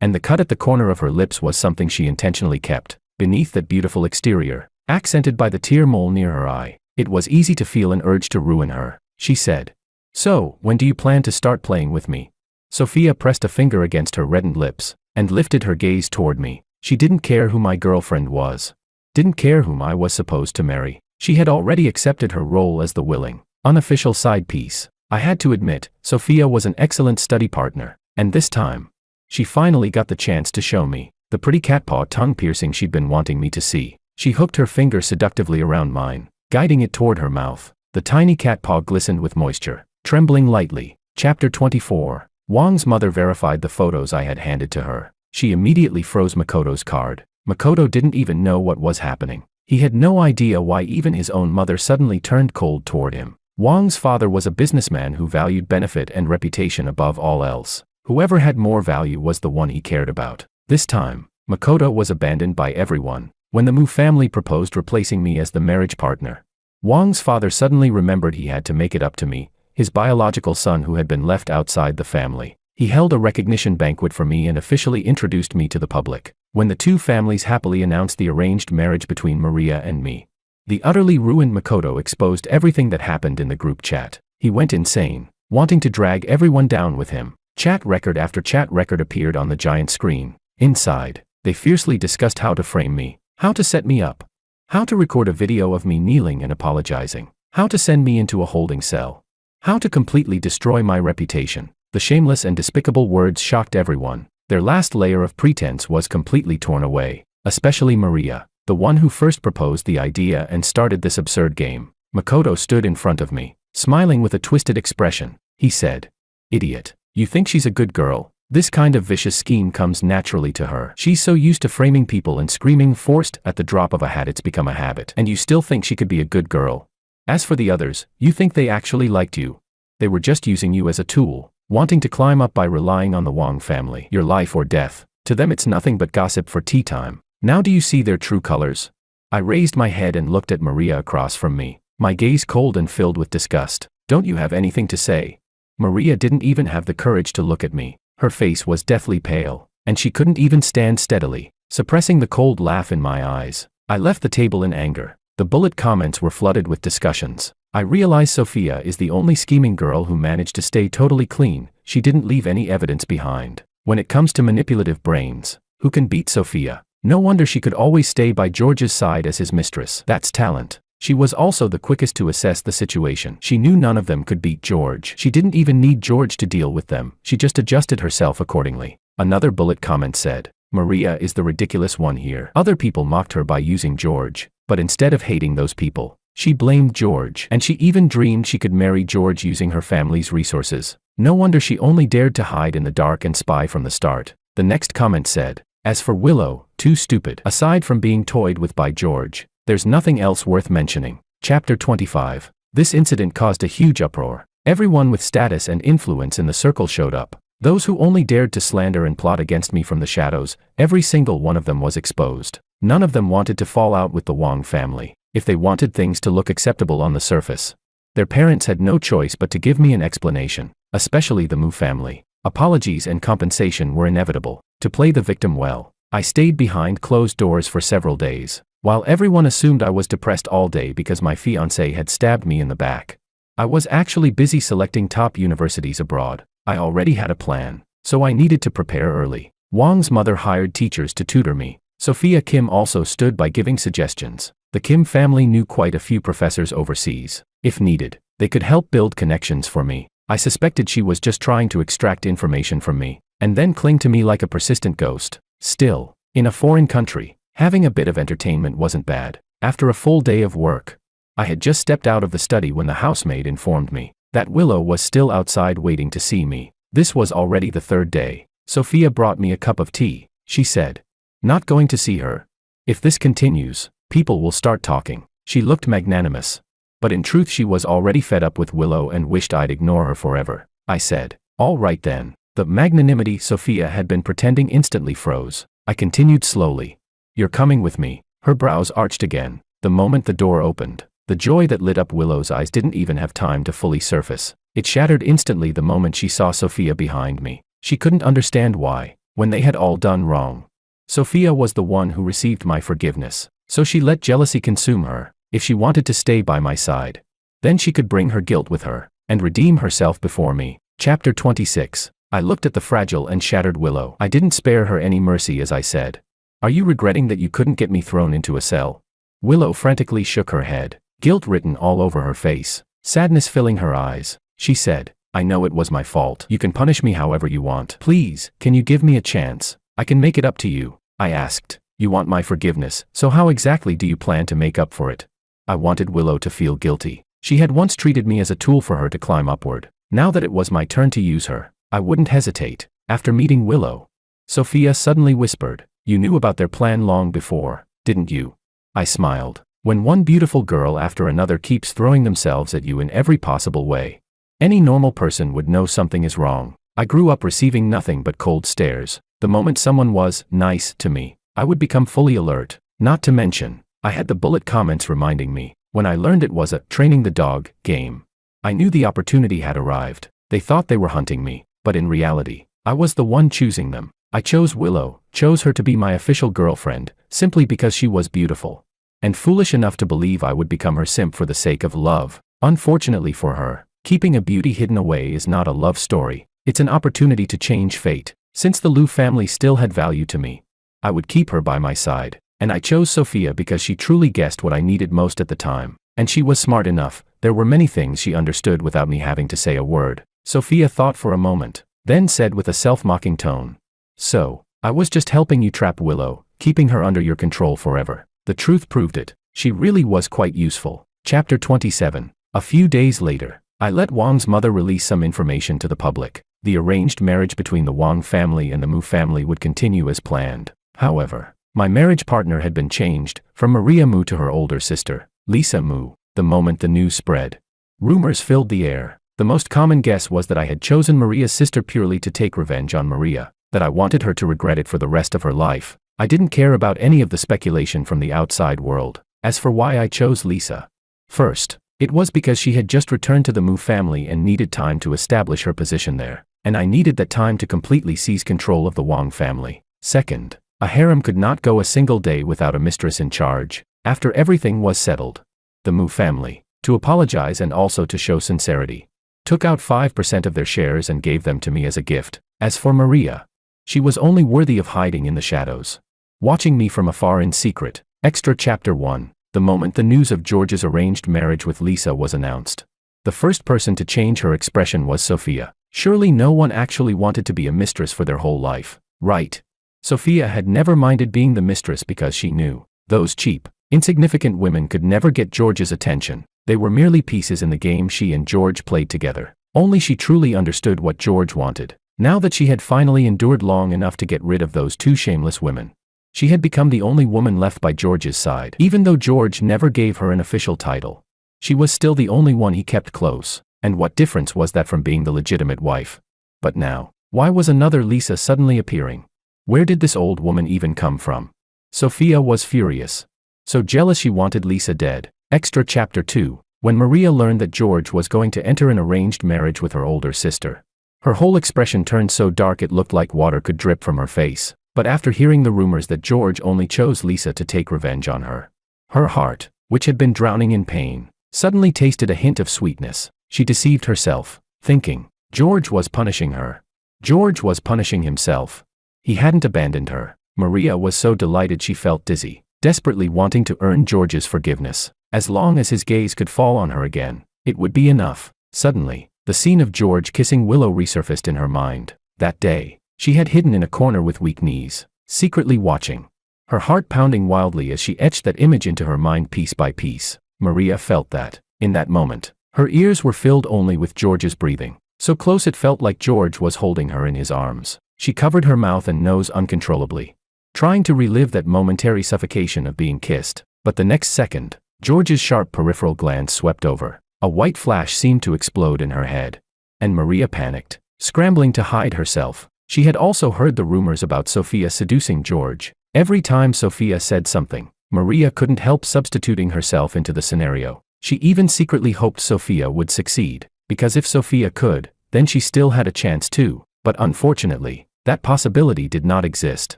and the cut at the corner of her lips was something she intentionally kept. Beneath that beautiful exterior, accented by the tear mole near her eye, it was easy to feel an urge to ruin her. She said, "So, when do you plan to start playing with me?" Sophia pressed a finger against her reddened lips, and lifted her gaze toward me. She didn't care who my girlfriend was. Didn't care whom I was supposed to marry. She had already accepted her role as the willing, unofficial side piece. I had to admit, Sophia was an excellent study partner, and this time, she finally got the chance to show me the pretty catpaw tongue piercing she'd been wanting me to see. She hooked her finger seductively around mine, guiding it toward her mouth. The tiny catpaw glistened with moisture, trembling lightly. Chapter 24. Wang's mother verified the photos I had handed to her. She immediately froze Makoto's card. Makoto didn't even know what was happening. He had no idea why even his own mother suddenly turned cold toward him. Wang's father was a businessman who valued benefit and reputation above all else. Whoever had more value was the one he cared about. This time, Makoto was abandoned by everyone. When the Mu family proposed replacing me as the marriage partner, Wang's father suddenly remembered he had to make it up to me, his biological son who had been left outside the family. He held a recognition banquet for me and officially introduced me to the public. When the two families happily announced the arranged marriage between Maria and me, the utterly ruined Makoto exposed everything that happened in the group chat. He went insane, wanting to drag everyone down with him. Chat record after chat record appeared on the giant screen. Inside, they fiercely discussed how to frame me, how to set me up, how to record a video of me kneeling and apologizing, how to send me into a holding cell, how to completely destroy my reputation. The shameless and despicable words shocked everyone. Their last layer of pretense was completely torn away, especially Maria, the one who first proposed the idea and started this absurd game. Makoto stood in front of me, smiling with a twisted expression. He said, "Idiot, you think she's a good girl? This kind of vicious scheme comes naturally to her. She's so used to framing people and screaming forced at the drop of a hat, it's become a habit. And you still think she could be a good girl? As for the others, you think they actually liked you? They were just using you as a tool, wanting to climb up by relying on the Wang family. Your life or death. To them it's nothing but gossip for tea time. Now do you see their true colors?" I raised my head and looked at Maria across from me, my gaze cold and filled with disgust. "Don't you have anything to say?" Maria didn't even have the courage to look at me. Her face was deathly pale, and she couldn't even stand steadily, suppressing the cold laugh in my eyes. I left the table in anger. The bullet comments were flooded with discussions. I realized Sophia is the only scheming girl who managed to stay totally clean. She didn't leave any evidence behind. When it comes to manipulative brains, who can beat Sophia? No wonder she could always stay by George's side as his mistress. That's talent. She was also the quickest to assess the situation. She knew none of them could beat George. She didn't even need George to deal with them. She just adjusted herself accordingly. Another bullet comment said, Maria is the ridiculous one here. Other people mocked her by using George, but instead of hating those people, she blamed George. And she even dreamed she could marry George using her family's resources. No wonder she only dared to hide in the dark and spy from the start. The next comment said, as for Willow, too stupid. Aside from being toyed with by George, there's nothing else worth mentioning. Chapter 25. This incident caused a huge uproar. Everyone with status and influence in the circle showed up. Those who only dared to slander and plot against me from the shadows, every single one of them was exposed. None of them wanted to fall out with the Wong family, if they wanted things to look acceptable on the surface. Their parents had no choice but to give me an explanation, especially the Mu family. Apologies and compensation were inevitable. To play the victim well, I stayed behind closed doors for several days. While everyone assumed I was depressed all day because my fiancé had stabbed me in the back, I was actually busy selecting top universities abroad. I already had a plan, so I needed to prepare early. Wong's mother hired teachers to tutor me. Sophia Kim also stood by giving suggestions. The Kim family knew quite a few professors overseas. If needed, they could help build connections for me. I suspected she was just trying to extract information from me, and then cling to me like a persistent ghost. Still, in a foreign country, having a bit of entertainment wasn't bad. After a full day of work, I had just stepped out of the study when the housemaid informed me that Willow was still outside waiting to see me. This was already the third day. Sophia brought me a cup of tea. She said, not going to see her. If this continues, people will start talking. She looked magnanimous, but in truth she was already fed up with Willow and wished I'd ignore her forever. I said, all right then. The magnanimity Sophia had been pretending instantly froze. I continued slowly. You're coming with me. Her brows arched again. The moment the door opened, the joy that lit up Willow's eyes didn't even have time to fully surface. It shattered instantly the moment she saw Sophia behind me. She couldn't understand why, when they had all done wrong, Sophia was the one who received my forgiveness. So she let jealousy consume her. If she wanted to stay by my side, then she could bring her guilt with her and redeem herself before me. Chapter 26. I looked at the fragile and shattered Willow. I didn't spare her any mercy as I said, are you regretting that you couldn't get me thrown into a cell? Willow frantically shook her head, guilt written all over her face, sadness filling her eyes. She said, I know it was my fault. You can punish me however you want. Please, can you give me a chance? I can make it up to you. I asked, you want my forgiveness, so how exactly do you plan to make up for it? I wanted Willow to feel guilty. She had once treated me as a tool for her to climb upward. Now that it was my turn to use her, I wouldn't hesitate. After meeting Willow, Sophia suddenly whispered, you knew about their plan long before, didn't you? I smiled. When one beautiful girl after another keeps throwing themselves at you in every possible way, any normal person would know something is wrong. I grew up receiving nothing but cold stares. The moment someone was nice to me, I would become fully alert. Not to mention, I had the bullet comments reminding me, when I learned it was a training the dog game. I knew the opportunity had arrived. They thought they were hunting me, but in reality, I was the one choosing them. I chose Willow, chose her to be my official girlfriend, simply because she was beautiful. And foolish enough to believe I would become her simp for the sake of love. Unfortunately for her, keeping a beauty hidden away is not a love story. It's an opportunity to change fate. Since the Liu family still had value to me, I would keep her by my side. And I chose Sophia because she truly guessed what I needed most at the time. And she was smart enough. There were many things she understood without me having to say a word. Sophia thought for a moment, then said with a self-mocking tone, so, I was just helping you trap Willow, keeping her under your control forever. The truth proved it. She really was quite useful. Chapter 27. A few days later, I let Wang's mother release some information to the public. The arranged marriage between the Wang family and the Mu family would continue as planned. However, my marriage partner had been changed, from Maria Mu to her older sister, Lisa Mu. The moment the news spread, rumors filled the air. The most common guess was that I had chosen Maria's sister purely to take revenge on Maria, that I wanted her to regret it for the rest of her life. I didn't care about any of the speculation from the outside world. As for why I chose Lisa, first, it was because she had just returned to the Mu family and needed time to establish her position there, and I needed that time to completely seize control of the Wang family. Second, a harem could not go a single day without a mistress in charge. After everything was settled, the Mu family, to apologize and also to show sincerity, took out 5% of their shares and gave them to me as a gift. As for Maria, she was only worthy of hiding in the shadows, watching me from afar in secret. Extra Chapter 1. The moment the news of George's arranged marriage with Lisa was announced, the first person to change her expression was Sophia. Surely no one actually wanted to be a mistress for their whole life, right? Sophia had never minded being the mistress because she knew those cheap, insignificant women could never get George's attention. They were merely pieces in the game she and George played together. Only she truly understood what George wanted. Now that she had finally endured long enough to get rid of those two shameless women, she had become the only woman left by George's side. Even though George never gave her an official title, she was still the only one he kept close. And what difference was that from being the legitimate wife? But now, why was another Lisa suddenly appearing? Where did this old woman even come from? Sophia was furious. So jealous she wanted Lisa dead. Extra Chapter 2. When Maria learned that George was going to enter an arranged marriage with her older sister, her whole expression turned so dark it looked like water could drip from her face. But after hearing the rumors that George only chose Lisa to take revenge on her, her heart, which had been drowning in pain, suddenly tasted a hint of sweetness. She deceived herself, thinking George was punishing her. George was punishing himself. He hadn't abandoned her. Maria was so delighted she felt dizzy, desperately wanting to earn George's forgiveness. As long as his gaze could fall on her again, it would be enough. Suddenly, the scene of George kissing Willow resurfaced in her mind. That day, she had hidden in a corner with weak knees, secretly watching, her heart pounding wildly as she etched that image into her mind piece by piece. Maria felt that, in that moment, her ears were filled only with George's breathing. So close it felt like George was holding her in his arms. She covered her mouth and nose uncontrollably, trying to relive that momentary suffocation of being kissed. But the next second, George's sharp peripheral glance swept over. A white flash seemed to explode in her head. And Maria panicked, scrambling to hide herself. She had also heard the rumors about Sophia seducing George. Every time Sophia said something, Maria couldn't help substituting herself into the scenario. She even secretly hoped Sophia would succeed, because if Sophia could, then she still had a chance too. But unfortunately, that possibility did not exist.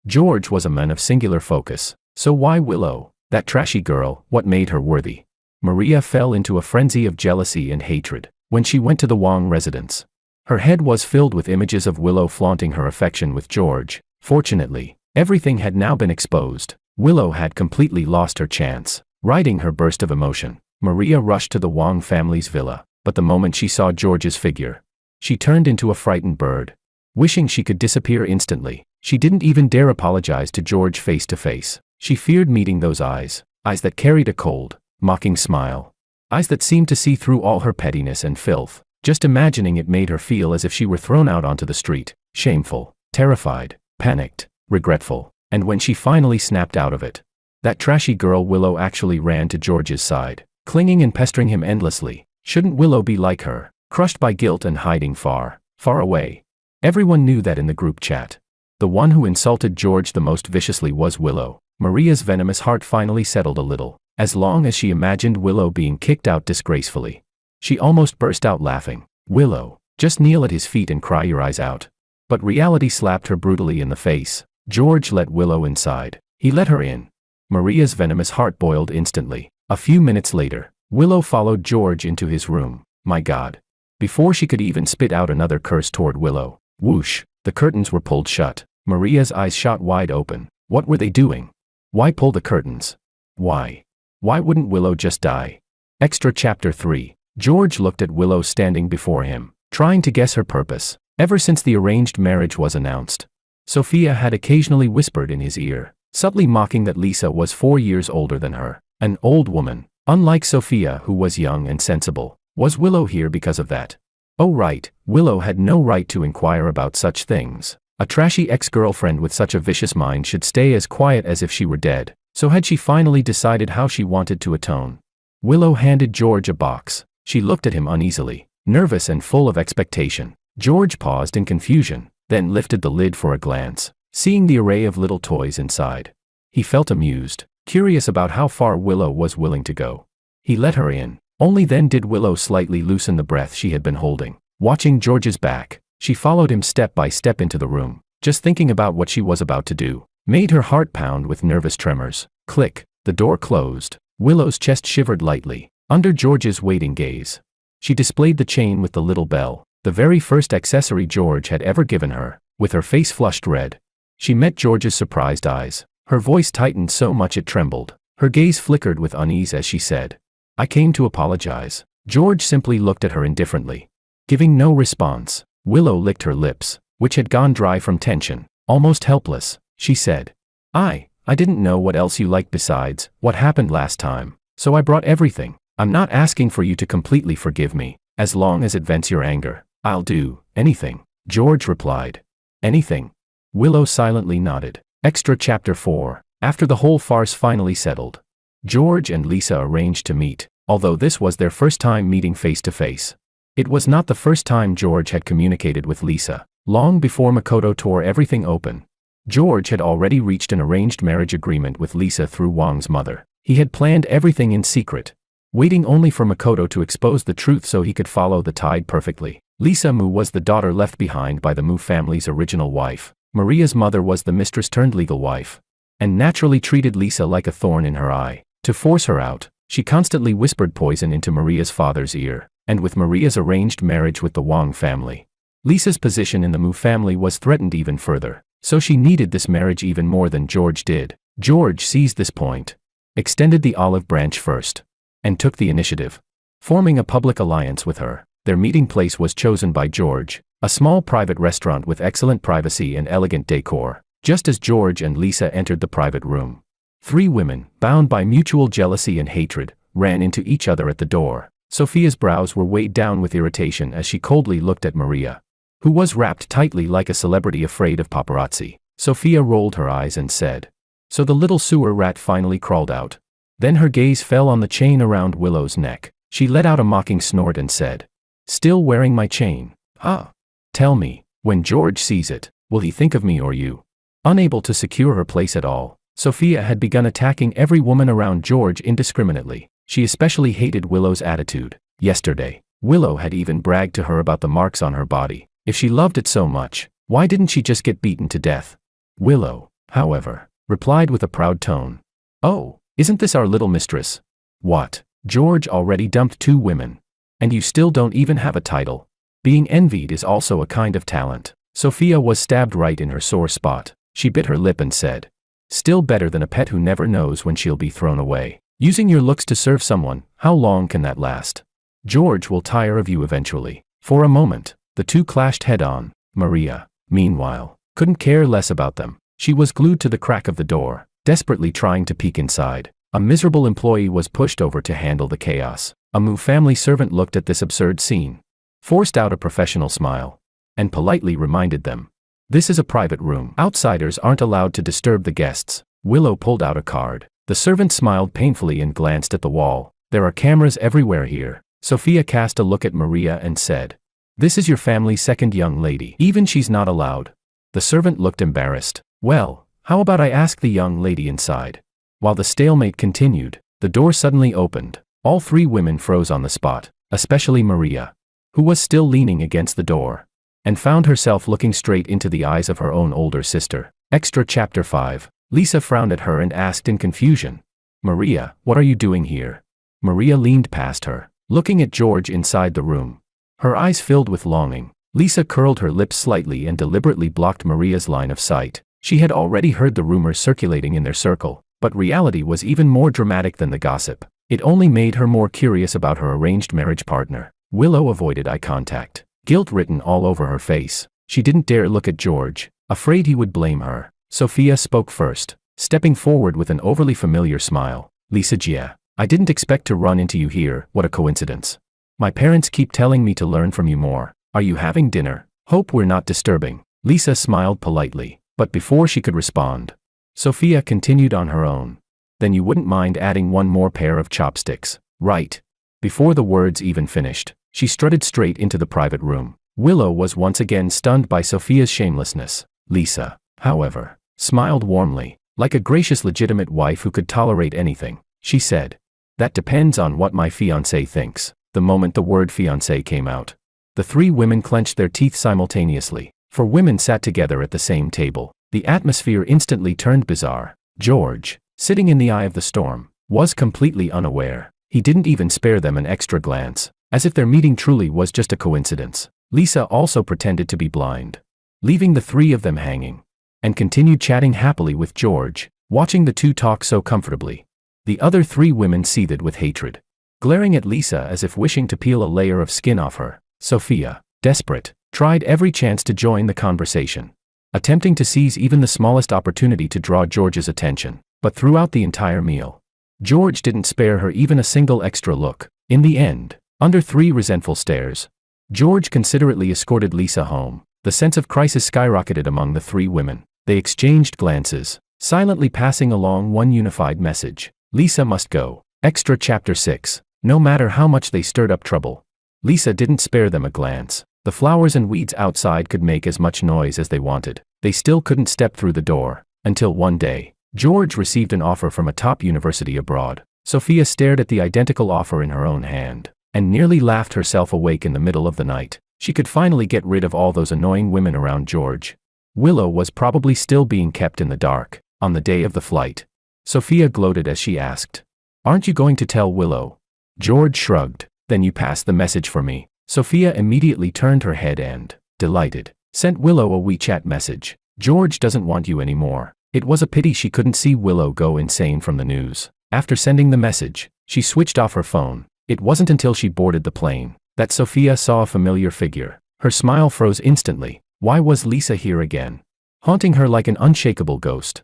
George was a man of singular focus. So why Willow? That trashy girl, what made her worthy? Maria fell into a frenzy of jealousy and hatred when she went to the Wang residence. Her head was filled with images of Willow flaunting her affection with George. Fortunately, everything had now been exposed. Willow had completely lost her chance. Riding her burst of emotion, Maria rushed to the Wang family's villa. But the moment she saw George's figure, she turned into a frightened bird, wishing she could disappear instantly. She didn't even dare apologize to George face to face. She feared meeting those eyes that carried a cold, mocking smile. Eyes that seemed to see through all her pettiness and filth. Just imagining it made her feel as if she were thrown out onto the street, shameful, terrified, panicked, regretful. And when she finally snapped out of it, that trashy girl Willow actually ran to George's side, clinging and pestering him endlessly. Shouldn't Willow be like her, crushed by guilt and hiding far, far away? Everyone knew that in the group chat. The one who insulted George the most viciously was Willow. Maria's venomous heart finally settled a little. As long as she imagined Willow being kicked out disgracefully, she almost burst out laughing. Willow, just kneel at his feet and cry your eyes out. But reality slapped her brutally in the face. George let Willow inside. He let her in. Maria's venomous heart boiled instantly. A few minutes later, Willow followed George into his room. My God. Before she could even spit out another curse toward Willow, whoosh, the curtains were pulled shut. Maria's eyes shot wide open. What were they doing? Why pull the curtains? Why? Why wouldn't Willow just die? Extra Chapter 3. George looked at Willow standing before him, trying to guess her purpose. Ever since the arranged marriage was announced, Sophia had occasionally whispered in his ear, subtly mocking that Lisa was 4 years older than her. An old woman. Unlike Sophia, who was young and sensible. Was Willow here because of that? Oh right, Willow had no right to inquire about such things. A trashy ex-girlfriend with such a vicious mind should stay as quiet as if she were dead. So had she finally decided how she wanted to atone? Willow handed George a box. She looked at him uneasily, nervous and full of expectation. George paused in confusion, then lifted the lid for a glance, seeing the array of little toys inside. He felt amused, curious about how far Willow was willing to go. He let her in. Only then did Willow slightly loosen the breath she had been holding. Watching George's back, she followed him step by step into the room. Just thinking about what she was about to do made her heart pound with nervous tremors. Click. The door closed. Willow's chest shivered lightly under George's waiting gaze. She displayed the chain with the little bell, the very first accessory George had ever given her, with her face flushed red. She met George's surprised eyes. Her voice tightened so much it trembled. Her gaze flickered with unease as she said, "I came to apologize." George simply looked at her indifferently. Giving no response, Willow licked her lips, which had gone dry from tension. Almost helpless, she said, I didn't know what else you liked besides what happened last time, so I brought everything. I'm not asking for you to completely forgive me. As long as it vents your anger, I'll do anything," George replied. "Anything?" Willow silently nodded. Extra Chapter 4. After the whole farce finally settled, George and Lisa arranged to meet, although this was their first time meeting face to face. It was not the first time George had communicated with Lisa. Long before Makoto tore everything open, George had already reached an arranged marriage agreement with Lisa through Wang's mother. He had planned everything in secret, waiting only for Makoto to expose the truth so he could follow the tide perfectly. Lisa Mu was the daughter left behind by the Mu family's original wife. Maria's mother was the mistress-turned-legal wife, and naturally treated Lisa like a thorn in her eye. To force her out, she constantly whispered poison into Maria's father's ear, and with Maria's arranged marriage with the Wang family, Lisa's position in the Mu family was threatened even further, so she needed this marriage even more than George did. George seized this point, extended the olive branch first, and took the initiative, forming a public alliance with her. Their meeting place was chosen by George, a small private restaurant with excellent privacy and elegant decor. Just as George and Lisa entered the private room, three women, bound by mutual jealousy and hatred, ran into each other at the door. Sophia's brows were weighed down with irritation as she coldly looked at Maria, who was wrapped tightly like a celebrity afraid of paparazzi. Sophia rolled her eyes and said, "So the little sewer rat finally crawled out." Then her gaze fell on the chain around Willow's neck. She let out a mocking snort and said, "Still wearing my chain? Ah. Tell me, when George sees it, will he think of me or you?" Unable to secure her place at all, Sophia had begun attacking every woman around George indiscriminately. She especially hated Willow's attitude. Yesterday, Willow had even bragged to her about the marks on her body. If she loved it so much, why didn't she just get beaten to death? Willow, however, replied with a proud tone, "Oh, isn't this our little mistress?" "What? George already dumped 2 women. And you still don't even have a title." Being envied is also a kind of talent. Sophia was stabbed right in her sore spot. She bit her lip and said, "Still better than a pet who never knows when she'll be thrown away. Using your looks to serve someone, how long can that last? George will tire of you eventually." For a moment, the two clashed head-on. Maria, meanwhile, couldn't care less about them. She was glued to the crack of the door, desperately trying to peek inside. A miserable employee was pushed over to handle the chaos. A Mu family servant looked at this absurd scene, forced out a professional smile, and politely reminded them, "This is a private room. Outsiders aren't allowed to disturb the guests." Willow pulled out a card. The servant smiled painfully and glanced at the wall. "There are cameras everywhere here." Sophia cast a look at Maria and said, "This is your family's second young lady. Even she's not allowed." The servant looked embarrassed. "Well, how about I ask the young lady inside?" While the stalemate continued, the door suddenly opened. All 3 women froze on the spot, especially Maria, who was still leaning against the door, and found herself looking straight into the eyes of her own older sister. Extra Chapter 5. Lisa frowned at her and asked in confusion, "Maria, what are you doing here?" Maria leaned past her, looking at George inside the room. Her eyes filled with longing. Lisa curled her lips slightly and deliberately blocked Maria's line of sight. She had already heard the rumors circulating in their circle, but reality was even more dramatic than the gossip. It only made her more curious about her arranged marriage partner. Willow avoided eye contact, guilt written all over her face. She didn't dare look at George, afraid he would blame her. Sophia spoke first, stepping forward with an overly familiar smile. "Lisa Jia, I didn't expect to run into you here. What a coincidence. My parents keep telling me to learn from you more. Are you having dinner? Hope we're not disturbing." Lisa smiled politely, but before she could respond, Sophia continued on her own. "Then you wouldn't mind adding 1 more pair of chopsticks, right?" Before the words even finished, she strutted straight into the private room. Willow was once again stunned by Sophia's shamelessness. Lisa, however, smiled warmly, like a gracious legitimate wife who could tolerate anything. She said, "That depends on what my fiancé thinks." The moment the word fiancé came out, the 3 women clenched their teeth simultaneously. 4 women sat together at the same table. The atmosphere instantly turned bizarre. George, sitting in the eye of the storm, was completely unaware. He didn't even spare them an extra glance, as if their meeting truly was just a coincidence. Lisa also pretended to be blind, leaving the three of them hanging, and continued chatting happily with George, watching the two talk so comfortably. The other three women seethed with hatred, glaring at Lisa as if wishing to peel a layer of skin off her. Sophia, desperate, tried every chance to join the conversation, attempting to seize even the smallest opportunity to draw George's attention. But throughout the entire meal, George didn't spare her even a single extra look. In the end, under 3 resentful stares, George considerately escorted Lisa home. The sense of crisis skyrocketed among the 3 women. They exchanged glances, silently passing along one unified message: Lisa must go. Extra Chapter 6. No matter how much they stirred up trouble, Lisa didn't spare them a glance. The flowers and weeds outside could make as much noise as they wanted. They still couldn't step through the door, until one day, George received an offer from a top university abroad. Sophia stared at the identical offer in her own hand, and nearly laughed herself awake in the middle of the night. She could finally get rid of all those annoying women around George. Willow was probably still being kept in the dark, on the day of the flight. Sophia gloated as she asked, "Aren't you going to tell Willow?" George shrugged. "Then you pass the message for me." Sophia immediately turned her head and, delighted, sent Willow a WeChat message. "George doesn't want you anymore." It was a pity she couldn't see Willow go insane from the news. After sending the message, she switched off her phone. It wasn't until she boarded the plane that Sophia saw a familiar figure. Her smile froze instantly. Why was Lisa here again, haunting her like an unshakable ghost?